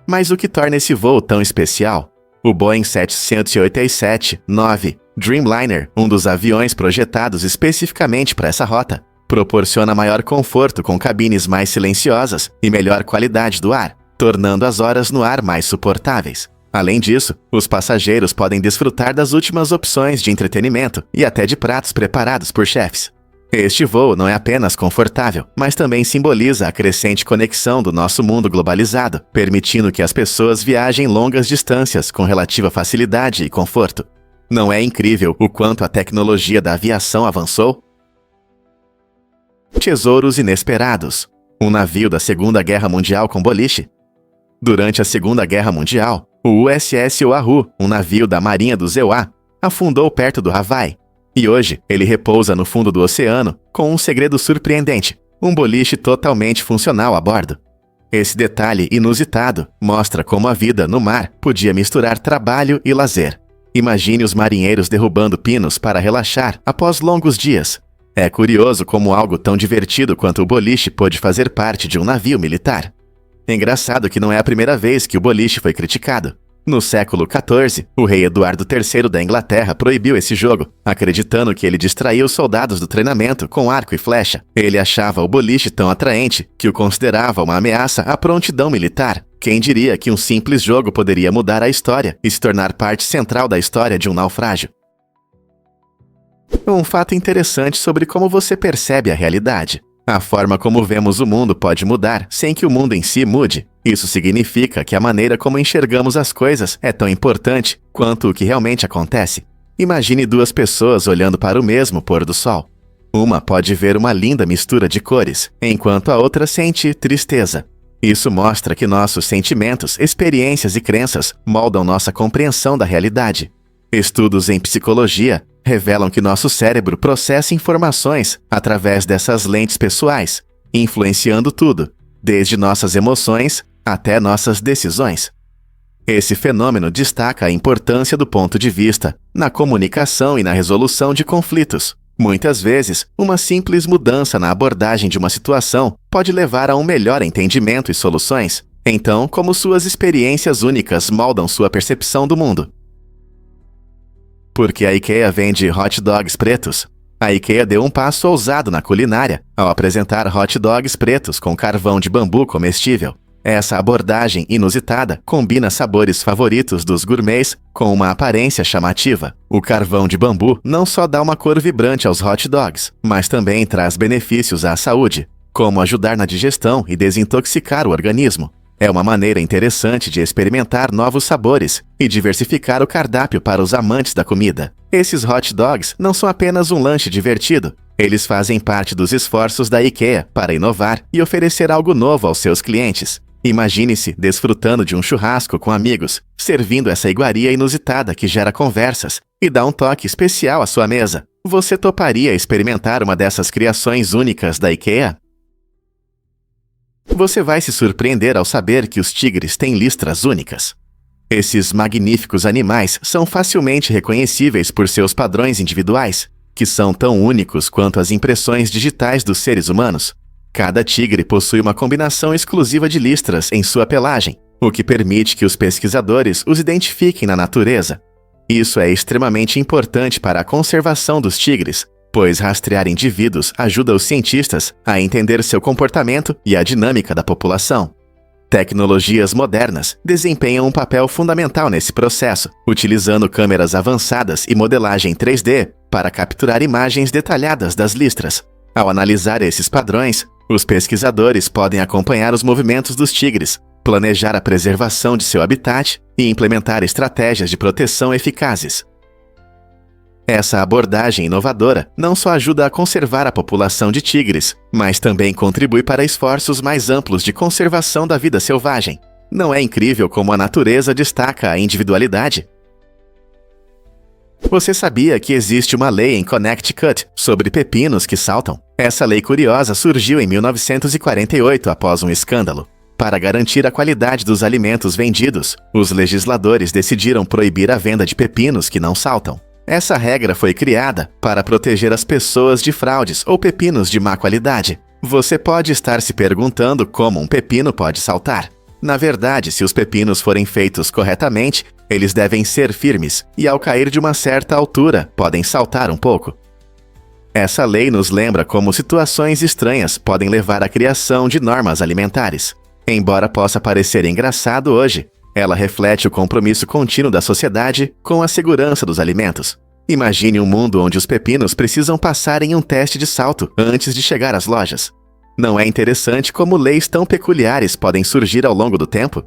Mas o que torna esse voo tão especial? O Boeing 787-9 Dreamliner, um dos aviões projetados especificamente para essa rota, proporciona maior conforto com cabines mais silenciosas e melhor qualidade do ar, tornando as horas no ar mais suportáveis. Além disso, os passageiros podem desfrutar das últimas opções de entretenimento e até de pratos preparados por chefes. Este voo não é apenas confortável, mas também simboliza a crescente conexão do nosso mundo globalizado, permitindo que as pessoas viajem longas distâncias com relativa facilidade e conforto. Não é incrível o quanto a tecnologia da aviação avançou? Tesouros inesperados. Um navio da Segunda Guerra Mundial com boliche. Durante a Segunda Guerra Mundial, o USS Oahu, um navio da Marinha dos EUA, afundou perto do Hawaii. E hoje, ele repousa no fundo do oceano com um segredo surpreendente, um boliche totalmente funcional a bordo. Esse detalhe inusitado mostra como a vida no mar podia misturar trabalho e lazer. Imagine os marinheiros derrubando pinos para relaxar após longos dias. É curioso como algo tão divertido quanto o boliche pôde fazer parte de um navio militar. Engraçado que não é a primeira vez que o boliche foi criticado. No século XIV, o rei Eduardo III da Inglaterra proibiu esse jogo, acreditando que ele distraía os soldados do treinamento com arco e flecha. Ele achava o boliche tão atraente que o considerava uma ameaça à prontidão militar. Quem diria que um simples jogo poderia mudar a história e se tornar parte central da história de um naufrágio? Um fato interessante sobre como você percebe a realidade. A forma como vemos o mundo pode mudar sem que o mundo em si mude. Isso significa que a maneira como enxergamos as coisas é tão importante quanto o que realmente acontece. Imagine duas pessoas olhando para o mesmo pôr do sol. Uma pode ver uma linda mistura de cores, enquanto a outra sente tristeza. Isso mostra que nossos sentimentos, experiências e crenças moldam nossa compreensão da realidade. Estudos em psicologia revelam que nosso cérebro processa informações através dessas lentes pessoais, influenciando tudo, desde nossas emoções até nossas decisões. Esse fenômeno destaca a importância do ponto de vista na comunicação e na resolução de conflitos. Muitas vezes, uma simples mudança na abordagem de uma situação pode levar a um melhor entendimento e soluções. Então, como suas experiências únicas moldam sua percepção do mundo? Porque a IKEA vende hot dogs pretos. A IKEA deu um passo ousado na culinária ao apresentar hot dogs pretos com carvão de bambu comestível. Essa abordagem inusitada combina sabores favoritos dos gourmets com uma aparência chamativa. O carvão de bambu não só dá uma cor vibrante aos hot dogs, mas também traz benefícios à saúde, como ajudar na digestão e desintoxicar o organismo. É uma maneira interessante de experimentar novos sabores e diversificar o cardápio para os amantes da comida. Esses hot dogs não são apenas um lanche divertido. Eles fazem parte dos esforços da IKEA para inovar e oferecer algo novo aos seus clientes. Imagine-se desfrutando de um churrasco com amigos, servindo essa iguaria inusitada que gera conversas e dá um toque especial à sua mesa. Você toparia experimentar uma dessas criações únicas da IKEA? Você vai se surpreender ao saber que os tigres têm listras únicas. Esses magníficos animais são facilmente reconhecíveis por seus padrões individuais, que são tão únicos quanto as impressões digitais dos seres humanos. Cada tigre possui uma combinação exclusiva de listras em sua pelagem, o que permite que os pesquisadores os identifiquem na natureza. Isso é extremamente importante para a conservação dos tigres, pois rastrear indivíduos ajuda os cientistas a entender seu comportamento e a dinâmica da população. Tecnologias modernas desempenham um papel fundamental nesse processo, utilizando câmeras avançadas e modelagem 3D para capturar imagens detalhadas das listras. Ao analisar esses padrões, os pesquisadores podem acompanhar os movimentos dos tigres, planejar a preservação de seu habitat e implementar estratégias de proteção eficazes. Essa abordagem inovadora não só ajuda a conservar a população de tigres, mas também contribui para esforços mais amplos de conservação da vida selvagem. Não é incrível como a natureza destaca a individualidade? Você sabia que existe uma lei em Connecticut sobre pepinos que saltam? Essa lei curiosa surgiu em 1948 após um escândalo. Para garantir a qualidade dos alimentos vendidos, os legisladores decidiram proibir a venda de pepinos que não saltam. Essa regra foi criada para proteger as pessoas de fraudes ou pepinos de má qualidade. Você pode estar se perguntando como um pepino pode saltar. Na verdade, se os pepinos forem feitos corretamente, eles devem ser firmes e, ao cair de uma certa altura, podem saltar um pouco. Essa lei nos lembra como situações estranhas podem levar à criação de normas alimentares. Embora possa parecer engraçado hoje, ela reflete o compromisso contínuo da sociedade com a segurança dos alimentos. Imagine um mundo onde os pepinos precisam passar em um teste de salto antes de chegar às lojas. Não é interessante como leis tão peculiares podem surgir ao longo do tempo?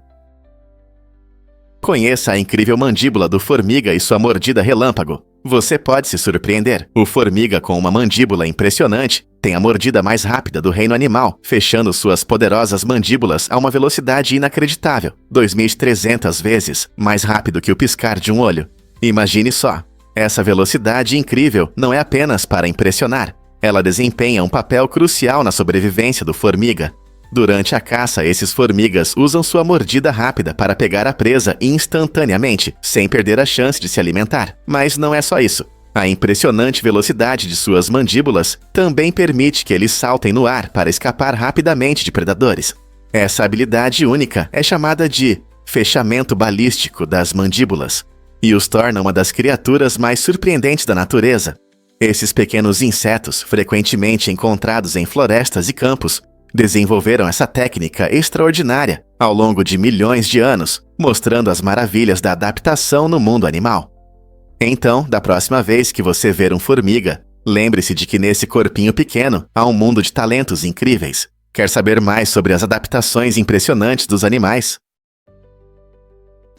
Conheça a incrível mandíbula do formiga e sua mordida relâmpago. Você pode se surpreender. O formiga, com uma mandíbula impressionante, tem a mordida mais rápida do reino animal, fechando suas poderosas mandíbulas a uma velocidade inacreditável, 2.300 vezes mais rápido que o piscar de um olho. Imagine só. Essa velocidade incrível não é apenas para impressionar. Ela desempenha um papel crucial na sobrevivência do formiga. Durante a caça, esses formigas usam sua mordida rápida para pegar a presa instantaneamente, sem perder a chance de se alimentar. Mas não é só isso. A impressionante velocidade de suas mandíbulas também permite que eles saltem no ar para escapar rapidamente de predadores. Essa habilidade única é chamada de fechamento balístico das mandíbulas e os torna uma das criaturas mais surpreendentes da natureza. Esses pequenos insetos, frequentemente encontrados em florestas e campos, desenvolveram essa técnica extraordinária ao longo de milhões de anos, mostrando as maravilhas da adaptação no mundo animal. Então, da próxima vez que você ver um formiga, lembre-se de que nesse corpinho pequeno há um mundo de talentos incríveis. Quer saber mais sobre as adaptações impressionantes dos animais?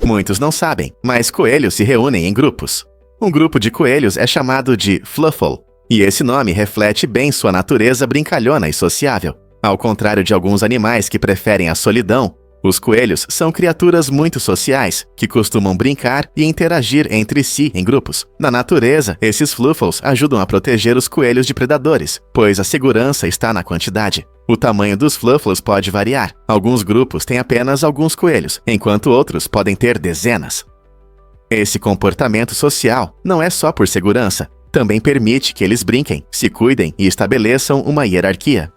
Muitos não sabem, mas coelhos se reúnem em grupos. Um grupo de coelhos é chamado de fluffle, e esse nome reflete bem sua natureza brincalhona e sociável. Ao contrário de alguns animais que preferem a solidão, os coelhos são criaturas muito sociais, que costumam brincar e interagir entre si em grupos. Na natureza, esses fluffles ajudam a proteger os coelhos de predadores, pois a segurança está na quantidade. O tamanho dos fluffles pode variar. Alguns grupos têm apenas alguns coelhos, enquanto outros podem ter dezenas. Esse comportamento social não é só por segurança, também permite que eles brinquem, se cuidem e estabeleçam uma hierarquia.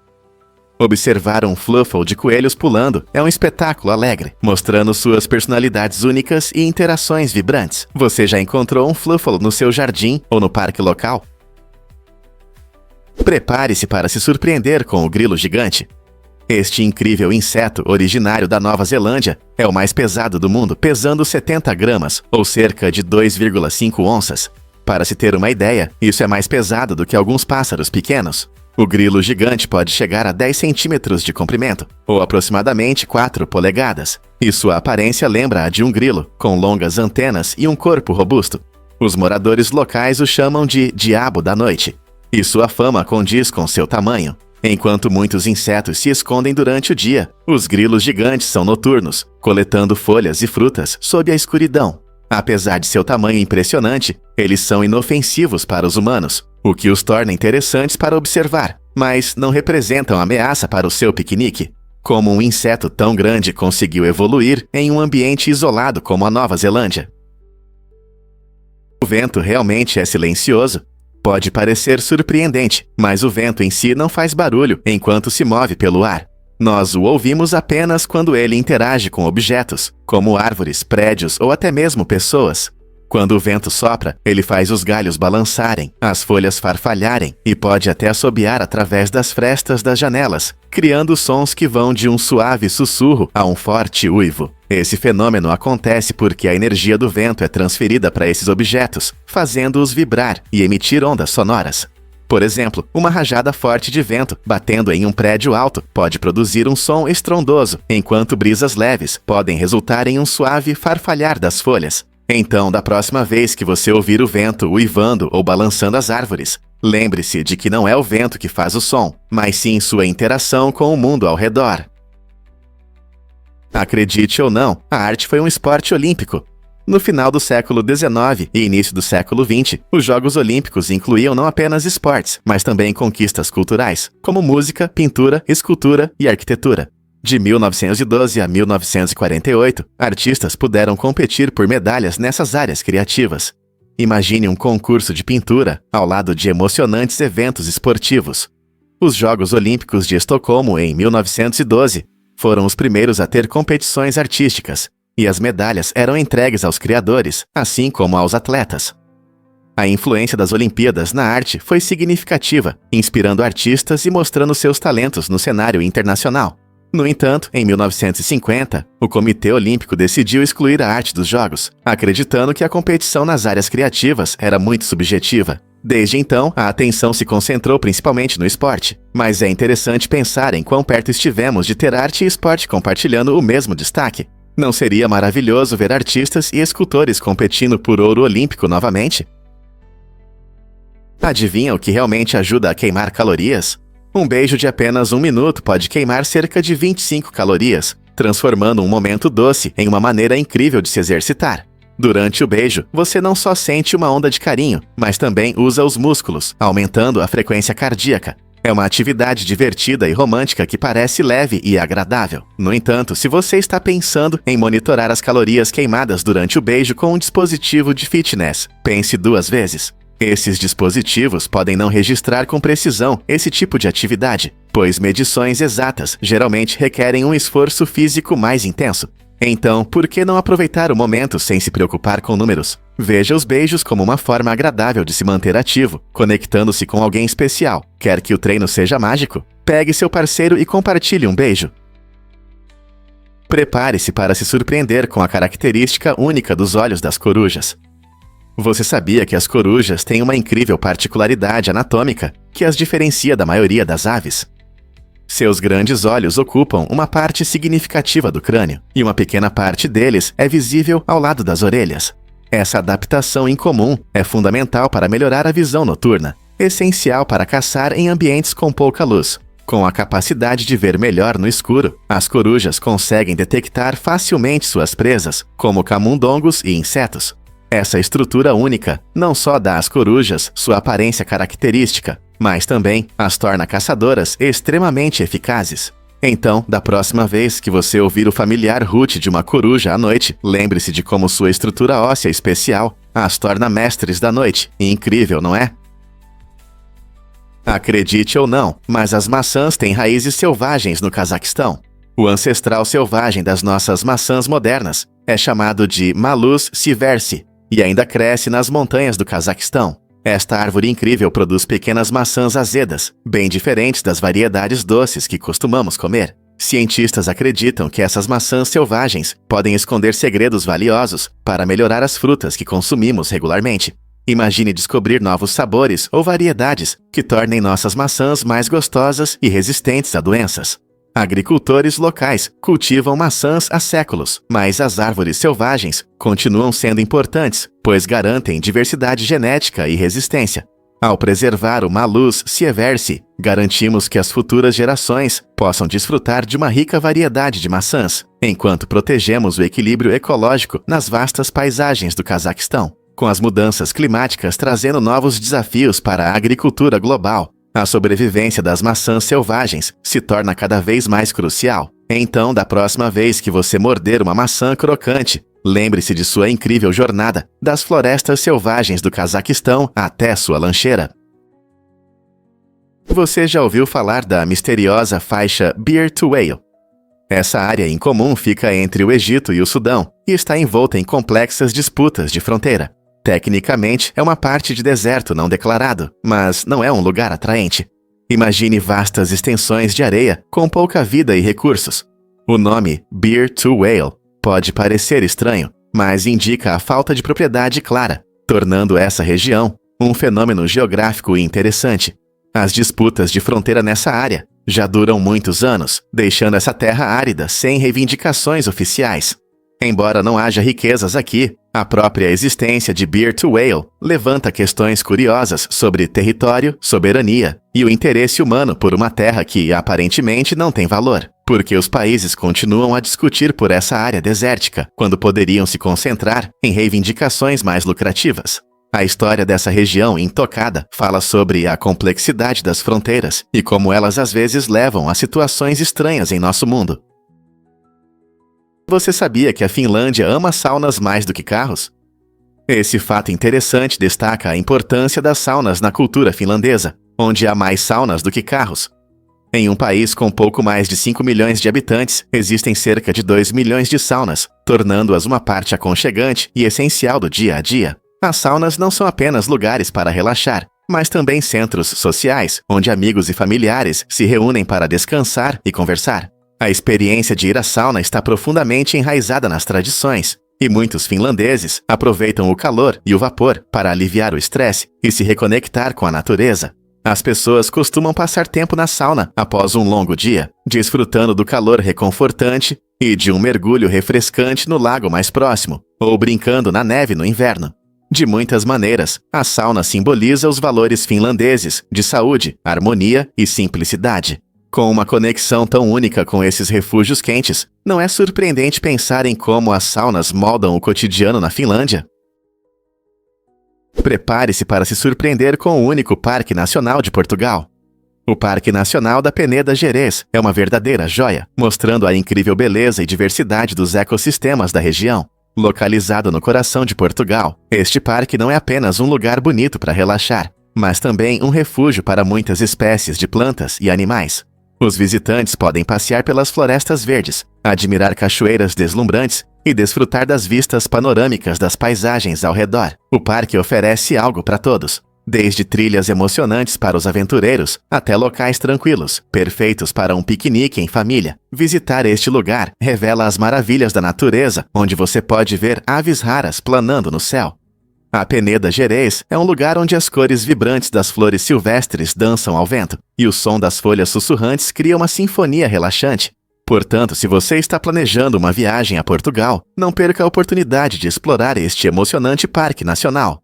Observar um fluffle de coelhos pulando é um espetáculo alegre, mostrando suas personalidades únicas e interações vibrantes. Você já encontrou um fluffle no seu jardim ou no parque local? Prepare-se para se surpreender com o grilo gigante. Este incrível inseto originário da Nova Zelândia é o mais pesado do mundo, pesando 70 gramas, ou cerca de 2,5 onças. Para se ter uma ideia, isso é mais pesado do que alguns pássaros pequenos. O grilo gigante pode chegar a 10 centímetros de comprimento, ou aproximadamente 4 polegadas, e sua aparência lembra a de um grilo, com longas antenas e um corpo robusto. Os moradores locais o chamam de Diabo da Noite, e sua fama condiz com seu tamanho. Enquanto muitos insetos se escondem durante o dia, os grilos gigantes são noturnos, coletando folhas e frutas sob a escuridão. Apesar de seu tamanho impressionante, eles são inofensivos para os humanos, o que os torna interessantes para observar, mas não representam ameaça para o seu piquenique. Como um inseto tão grande conseguiu evoluir em um ambiente isolado como a Nova Zelândia? O vento realmente é silencioso? Pode parecer surpreendente, mas o vento em si não faz barulho enquanto se move pelo ar. Nós o ouvimos apenas quando ele interage com objetos, como árvores, prédios ou até mesmo pessoas. Quando o vento sopra, ele faz os galhos balançarem, as folhas farfalharem e pode até assobiar através das frestas das janelas, criando sons que vão de um suave sussurro a um forte uivo. Esse fenômeno acontece porque a energia do vento é transferida para esses objetos, fazendo-os vibrar e emitir ondas sonoras. Por exemplo, uma rajada forte de vento batendo em um prédio alto pode produzir um som estrondoso, enquanto brisas leves podem resultar em um suave farfalhar das folhas. Então, da próxima vez que você ouvir o vento uivando ou balançando as árvores, lembre-se de que não é o vento que faz o som, mas sim sua interação com o mundo ao redor. Acredite ou não, a arte foi um esporte olímpico. No final do século XIX e início do século XX, os Jogos Olímpicos incluíam não apenas esportes, mas também conquistas culturais, como música, pintura, escultura e arquitetura. De 1912 a 1948, artistas puderam competir por medalhas nessas áreas criativas. Imagine um concurso de pintura ao lado de emocionantes eventos esportivos. Os Jogos Olímpicos de Estocolmo, em 1912, foram os primeiros a ter competições artísticas, e as medalhas eram entregues aos criadores, assim como aos atletas. A influência das Olimpíadas na arte foi significativa, inspirando artistas e mostrando seus talentos no cenário internacional. No entanto, em 1950, o Comitê Olímpico decidiu excluir a arte dos Jogos, acreditando que a competição nas áreas criativas era muito subjetiva. Desde então, a atenção se concentrou principalmente no esporte, mas é interessante pensar em quão perto estivemos de ter arte e esporte compartilhando o mesmo destaque. Não seria maravilhoso ver artistas e escultores competindo por ouro olímpico novamente? Adivinha o que realmente ajuda a queimar calorias? Um beijo de apenas 1 minuto pode queimar cerca de 25 calorias, transformando um momento doce em uma maneira incrível de se exercitar. Durante o beijo, você não só sente uma onda de carinho, mas também usa os músculos, aumentando a frequência cardíaca. É uma atividade divertida e romântica que parece leve e agradável. No entanto, se você está pensando em monitorar as calorias queimadas durante o beijo com um dispositivo de fitness, pense 2 vezes. Esses dispositivos podem não registrar com precisão esse tipo de atividade, pois medições exatas geralmente requerem um esforço físico mais intenso. Então, por que não aproveitar o momento sem se preocupar com números? Veja os beijos como uma forma agradável de se manter ativo, conectando-se com alguém especial. Quer que o treino seja mágico? Pegue seu parceiro e compartilhe um beijo. Prepare-se para se surpreender com a característica única dos olhos das corujas. Você sabia que as corujas têm uma incrível particularidade anatômica que as diferencia da maioria das aves? Seus grandes olhos ocupam uma parte significativa do crânio, e uma pequena parte deles é visível ao lado das orelhas. Essa adaptação incomum é fundamental para melhorar a visão noturna, essencial para caçar em ambientes com pouca luz. Com a capacidade de ver melhor no escuro, as corujas conseguem detectar facilmente suas presas, como camundongos e insetos. Essa estrutura única não só dá às corujas sua aparência característica, mas também as torna caçadoras extremamente eficazes. Então, da próxima vez que você ouvir o familiar hoot de uma coruja à noite, lembre-se de como sua estrutura óssea especial as torna mestres da noite. Incrível, não é? Acredite ou não, mas as maçãs têm raízes selvagens no Cazaquistão. O ancestral selvagem das nossas maçãs modernas é chamado de Malus sieversi e ainda cresce nas montanhas do Cazaquistão. Esta árvore incrível produz pequenas maçãs azedas, bem diferentes das variedades doces que costumamos comer. Cientistas acreditam que essas maçãs selvagens podem esconder segredos valiosos para melhorar as frutas que consumimos regularmente. Imagine descobrir novos sabores ou variedades que tornem nossas maçãs mais gostosas e resistentes a doenças. Agricultores locais cultivam maçãs há séculos, mas as árvores selvagens continuam sendo importantes, pois garantem diversidade genética e resistência. Ao preservar o Malus sieversii, garantimos que as futuras gerações possam desfrutar de uma rica variedade de maçãs, enquanto protegemos o equilíbrio ecológico nas vastas paisagens do Cazaquistão. Com as mudanças climáticas trazendo novos desafios para a agricultura global, a sobrevivência das maçãs selvagens se torna cada vez mais crucial. Então, da próxima vez que você morder uma maçã crocante, lembre-se de sua incrível jornada, das florestas selvagens do Cazaquistão até sua lancheira. Você já ouviu falar da misteriosa faixa Beer to Whale? Essa área incomum fica entre o Egito e o Sudão e está envolta em complexas disputas de fronteira. Tecnicamente, é uma parte de deserto não declarado, mas não é um lugar atraente. Imagine vastas extensões de areia com pouca vida e recursos. O nome Beer to Whale pode parecer estranho, mas indica a falta de propriedade clara, tornando essa região um fenômeno geográfico interessante. As disputas de fronteira nessa área já duram muitos anos, deixando essa terra árida sem reivindicações oficiais. Embora não haja riquezas aqui, a própria existência de Beer to Whale levanta questões curiosas sobre território, soberania e o interesse humano por uma terra que aparentemente não tem valor, porque os países continuam a discutir por essa área desértica, quando poderiam se concentrar em reivindicações mais lucrativas. A história dessa região intocada fala sobre a complexidade das fronteiras e como elas às vezes levam a situações estranhas em nosso mundo. Você sabia que a Finlândia ama saunas mais do que carros? Esse fato interessante destaca a importância das saunas na cultura finlandesa, onde há mais saunas do que carros. Em um país com pouco mais de 5 milhões de habitantes, existem cerca de 2 milhões de saunas, tornando-as uma parte aconchegante e essencial do dia a dia. As saunas não são apenas lugares para relaxar, mas também centros sociais, onde amigos e familiares se reúnem para descansar e conversar. A experiência de ir à sauna está profundamente enraizada nas tradições, e muitos finlandeses aproveitam o calor e o vapor para aliviar o estresse e se reconectar com a natureza. As pessoas costumam passar tempo na sauna após um longo dia, desfrutando do calor reconfortante e de um mergulho refrescante no lago mais próximo, ou brincando na neve no inverno. De muitas maneiras, a sauna simboliza os valores finlandeses de saúde, harmonia e simplicidade. Com uma conexão tão única com esses refúgios quentes, não é surpreendente pensar em como as saunas moldam o cotidiano na Finlândia. Prepare-se para se surpreender com o único Parque Nacional de Portugal. O Parque Nacional da Peneda Gerês é uma verdadeira joia, mostrando a incrível beleza e diversidade dos ecossistemas da região. Localizado no coração de Portugal, este parque não é apenas um lugar bonito para relaxar, mas também um refúgio para muitas espécies de plantas e animais. Os visitantes podem passear pelas florestas verdes, admirar cachoeiras deslumbrantes e desfrutar das vistas panorâmicas das paisagens ao redor. O parque oferece algo para todos, desde trilhas emocionantes para os aventureiros até locais tranquilos, perfeitos para um piquenique em família. Visitar este lugar revela as maravilhas da natureza, onde você pode ver aves raras planando no céu. A Peneda Gerês é um lugar onde as cores vibrantes das flores silvestres dançam ao vento, e o som das folhas sussurrantes cria uma sinfonia relaxante. Portanto, se você está planejando uma viagem a Portugal, não perca a oportunidade de explorar este emocionante parque nacional.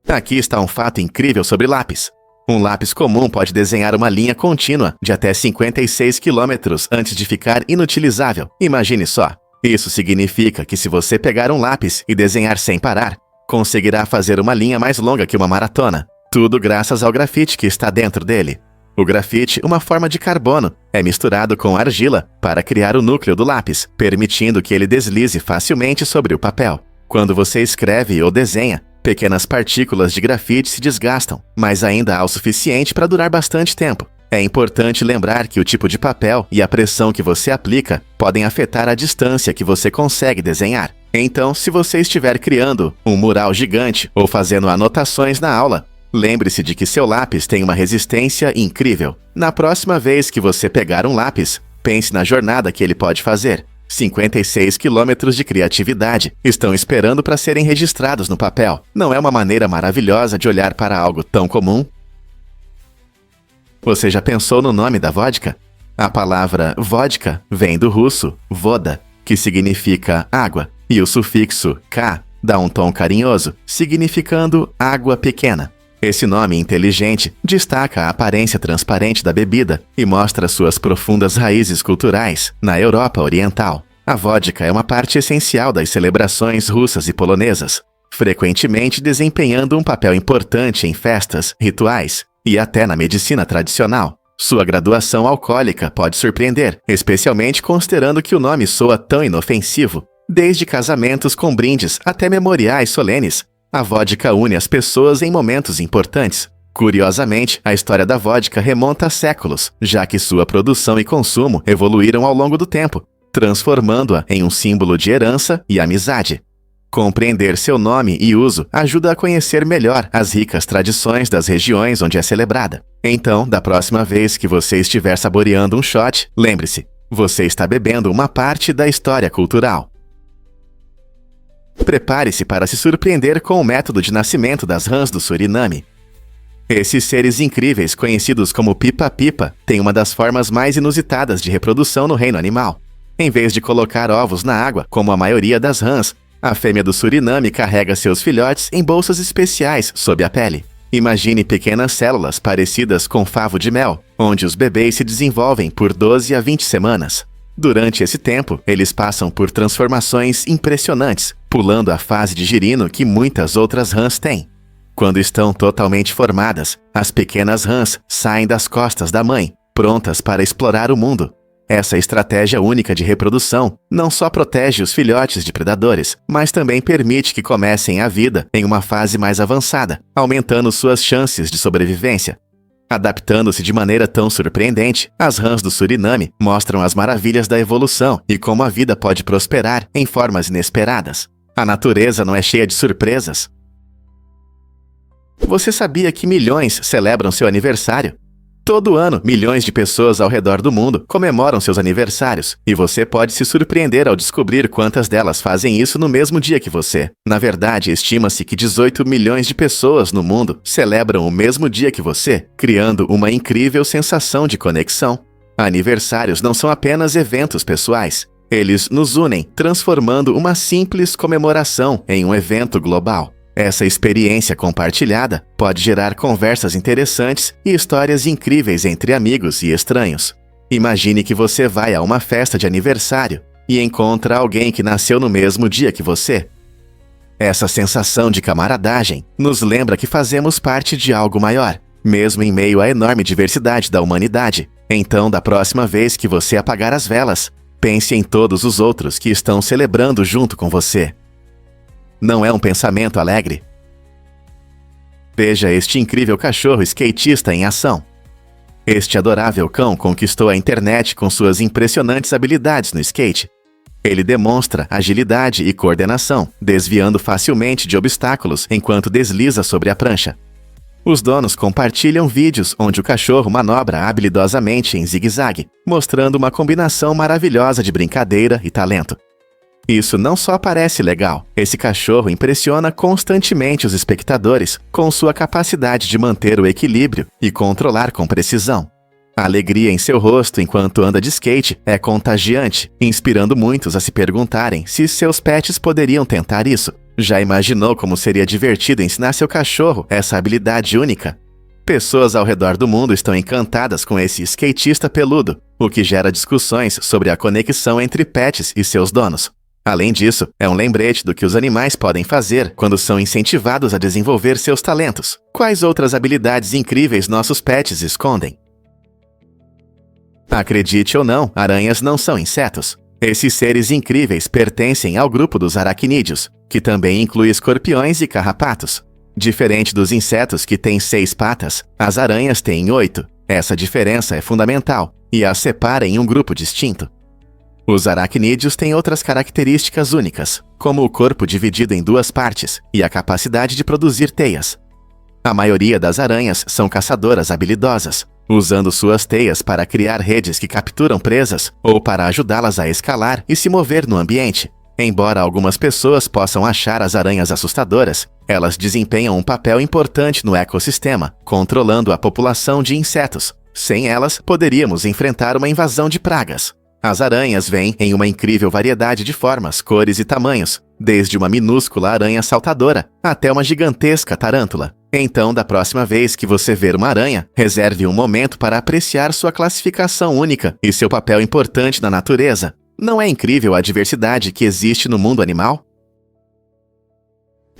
Aqui está um fato incrível sobre lápis. Um lápis comum pode desenhar uma linha contínua de até 56 km antes de ficar inutilizável. Imagine só. Isso significa que se você pegar um lápis e desenhar sem parar, conseguirá fazer uma linha mais longa que uma maratona. Tudo graças ao grafite que está dentro dele. O grafite, uma forma de carbono, é misturado com argila para criar o núcleo do lápis, permitindo que ele deslize facilmente sobre o papel. Quando você escreve ou desenha, pequenas partículas de grafite se desgastam, mas ainda há o suficiente para durar bastante tempo. É importante lembrar que o tipo de papel e a pressão que você aplica podem afetar a distância que você consegue desenhar. Então, se você estiver criando um mural gigante ou fazendo anotações na aula, lembre-se de que seu lápis tem uma resistência incrível. Na próxima vez que você pegar um lápis, pense na jornada que ele pode fazer. 56 quilômetros de criatividade estão esperando para serem registrados no papel. Não é uma maneira maravilhosa de olhar para algo tão comum? Você já pensou no nome da vodka? A palavra vodka vem do russo voda, que significa água, e o sufixo ka dá um tom carinhoso, significando água pequena. Esse nome inteligente destaca a aparência transparente da bebida e mostra suas profundas raízes culturais na Europa Oriental. A vodka é uma parte essencial das celebrações russas e polonesas, frequentemente desempenhando um papel importante em festas, rituais e até na medicina tradicional. Sua graduação alcoólica pode surpreender, especialmente considerando que o nome soa tão inofensivo. Desde casamentos com brindes até memoriais solenes, a vodka une as pessoas em momentos importantes. Curiosamente, a história da vodka remonta a séculos, já que sua produção e consumo evoluíram ao longo do tempo, transformando-a em um símbolo de herança e amizade. Compreender seu nome e uso ajuda a conhecer melhor as ricas tradições das regiões onde é celebrada. Então, da próxima vez que você estiver saboreando um shot, lembre-se, você está bebendo uma parte da história cultural. Prepare-se para se surpreender com o método de nascimento das rãs do Suriname. Esses seres incríveis, conhecidos como pipa-pipa, têm uma das formas mais inusitadas de reprodução no reino animal. Em vez de colocar ovos na água, como a maioria das rãs, a fêmea do Suriname carrega seus filhotes em bolsas especiais sob a pele. Imagine pequenas células parecidas com favo de mel, onde os bebês se desenvolvem por 12 a 20 semanas. Durante esse tempo, eles passam por transformações impressionantes, pulando a fase de girino que muitas outras rãs têm. Quando estão totalmente formadas, as pequenas rãs saem das costas da mãe, prontas para explorar o mundo. Essa estratégia única de reprodução não só protege os filhotes de predadores, mas também permite que comecem a vida em uma fase mais avançada, aumentando suas chances de sobrevivência. Adaptando-se de maneira tão surpreendente, as rãs do Suriname mostram as maravilhas da evolução e como a vida pode prosperar em formas inesperadas. A natureza não é cheia de surpresas? Você sabia que milhões celebram seu aniversário? Todo ano, milhões de pessoas ao redor do mundo comemoram seus aniversários, e você pode se surpreender ao descobrir quantas delas fazem isso no mesmo dia que você. Na verdade, estima-se que 18 milhões de pessoas no mundo celebram o mesmo dia que você, criando uma incrível sensação de conexão. Aniversários não são apenas eventos pessoais. Eles nos unem, transformando uma simples comemoração em um evento global. Essa experiência compartilhada pode gerar conversas interessantes e histórias incríveis entre amigos e estranhos. Imagine que você vai a uma festa de aniversário e encontra alguém que nasceu no mesmo dia que você. Essa sensação de camaradagem nos lembra que fazemos parte de algo maior, mesmo em meio à enorme diversidade da humanidade. Então, da próxima vez que você apagar as velas, pense em todos os outros que estão celebrando junto com você. Não é um pensamento alegre? Veja este incrível cachorro skatista em ação. Este adorável cão conquistou a internet com suas impressionantes habilidades no skate. Ele demonstra agilidade e coordenação, desviando facilmente de obstáculos enquanto desliza sobre a prancha. Os donos compartilham vídeos onde o cachorro manobra habilidosamente em zigue-zague, mostrando uma combinação maravilhosa de brincadeira e talento. Isso não só parece legal, esse cachorro impressiona constantemente os espectadores com sua capacidade de manter o equilíbrio e controlar com precisão. A alegria em seu rosto enquanto anda de skate é contagiante, inspirando muitos a se perguntarem se seus pets poderiam tentar isso. Já imaginou como seria divertido ensinar seu cachorro essa habilidade única? Pessoas ao redor do mundo estão encantadas com esse skatista peludo, o que gera discussões sobre a conexão entre pets e seus donos. Além disso, é um lembrete do que os animais podem fazer quando são incentivados a desenvolver seus talentos. Quais outras habilidades incríveis nossos pets escondem? Acredite ou não, aranhas não são insetos. Esses seres incríveis pertencem ao grupo dos aracnídeos, que também inclui escorpiões e carrapatos. Diferente dos insetos que têm 6 patas, as aranhas têm 8. Essa diferença é fundamental e as separa em um grupo distinto. Os aracnídeos têm outras características únicas, como o corpo dividido em 2 partes e a capacidade de produzir teias. A maioria das aranhas são caçadoras habilidosas. usando suas teias para criar redes que capturam presas ou para ajudá-las a escalar e se mover no ambiente. Embora algumas pessoas possam achar as aranhas assustadoras, elas desempenham um papel importante no ecossistema, controlando a população de insetos. Sem elas, poderíamos enfrentar uma invasão de pragas. As aranhas vêm em uma incrível variedade de formas, cores e tamanhos, desde uma minúscula aranha saltadora até uma gigantesca tarântula. Então, da próxima vez que você ver uma aranha, reserve um momento para apreciar sua classificação única e seu papel importante na natureza. Não é incrível a diversidade que existe no mundo animal?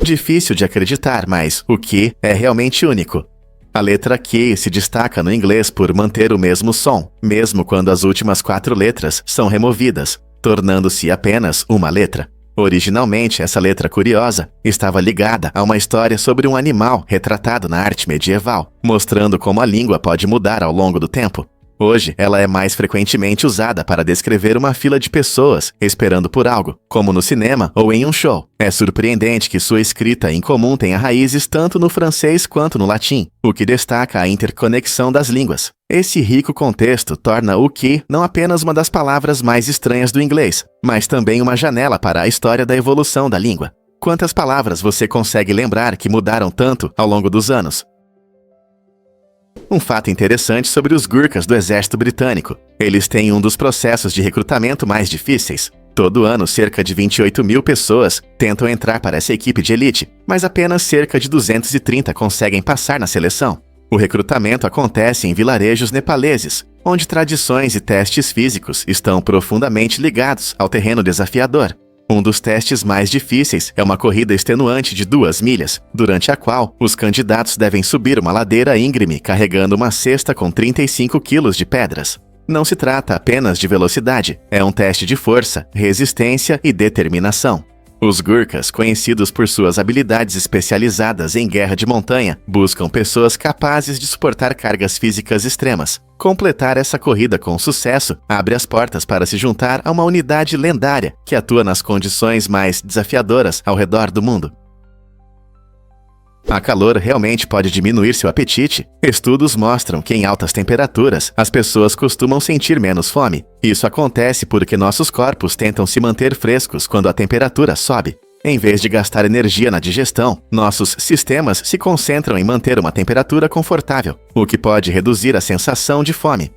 Difícil de acreditar, mas o Q é realmente único. A letra Q se destaca no inglês por manter o mesmo som, mesmo quando as últimas 4 letras são removidas, tornando-se apenas uma letra. Originalmente, essa letra curiosa estava ligada a uma história sobre um animal retratado na arte medieval, mostrando como a língua pode mudar ao longo do tempo. Hoje, ela é mais frequentemente usada para descrever uma fila de pessoas esperando por algo, como no cinema ou em um show. É surpreendente que sua escrita em comum tenha raízes tanto no francês quanto no latim, o que destaca a interconexão das línguas. Esse rico contexto torna o Q não apenas uma das palavras mais estranhas do inglês, mas também uma janela para a história da evolução da língua. Quantas palavras você consegue lembrar que mudaram tanto ao longo dos anos? Um fato interessante sobre os Gurkhas do exército britânico. Eles têm um dos processos de recrutamento mais difíceis. Todo ano, cerca de 28 mil pessoas tentam entrar para essa equipe de elite, mas apenas cerca de 230 conseguem passar na seleção. O recrutamento acontece em vilarejos nepaleses, onde tradições e testes físicos estão profundamente ligados ao terreno desafiador. Um dos testes mais difíceis é uma corrida extenuante de 2 milhas, durante a qual os candidatos devem subir uma ladeira íngreme carregando uma cesta com 35 quilos de pedras. Não se trata apenas de velocidade, é um teste de força, resistência e determinação. Os Gurkhas, conhecidos por suas habilidades especializadas em guerra de montanha, buscam pessoas capazes de suportar cargas físicas extremas. Completar essa corrida com sucesso abre as portas para se juntar a uma unidade lendária que atua nas condições mais desafiadoras ao redor do mundo. A calor realmente pode diminuir seu apetite? Estudos mostram que em altas temperaturas, as pessoas costumam sentir menos fome. Isso acontece porque nossos corpos tentam se manter frescos quando a temperatura sobe. Em vez de gastar energia na digestão, nossos sistemas se concentram em manter uma temperatura confortável, o que pode reduzir a sensação de fome.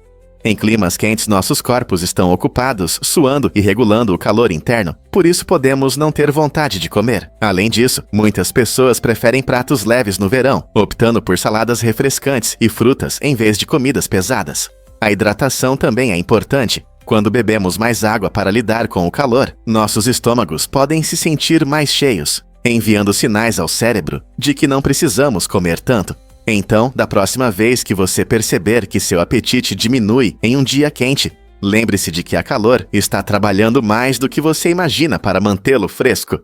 Em climas quentes, nossos corpos estão ocupados, suando e regulando o calor interno. Por isso podemos não ter vontade de comer. Além disso, muitas pessoas preferem pratos leves no verão, optando por saladas refrescantes e frutas em vez de comidas pesadas. A hidratação também é importante. Quando bebemos mais água para lidar com o calor, nossos estômagos podem se sentir mais cheios, enviando sinais ao cérebro de que não precisamos comer tanto. Então, da próxima vez que você perceber que seu apetite diminui em um dia quente, lembre-se de que a calor está trabalhando mais do que você imagina para mantê-lo fresco.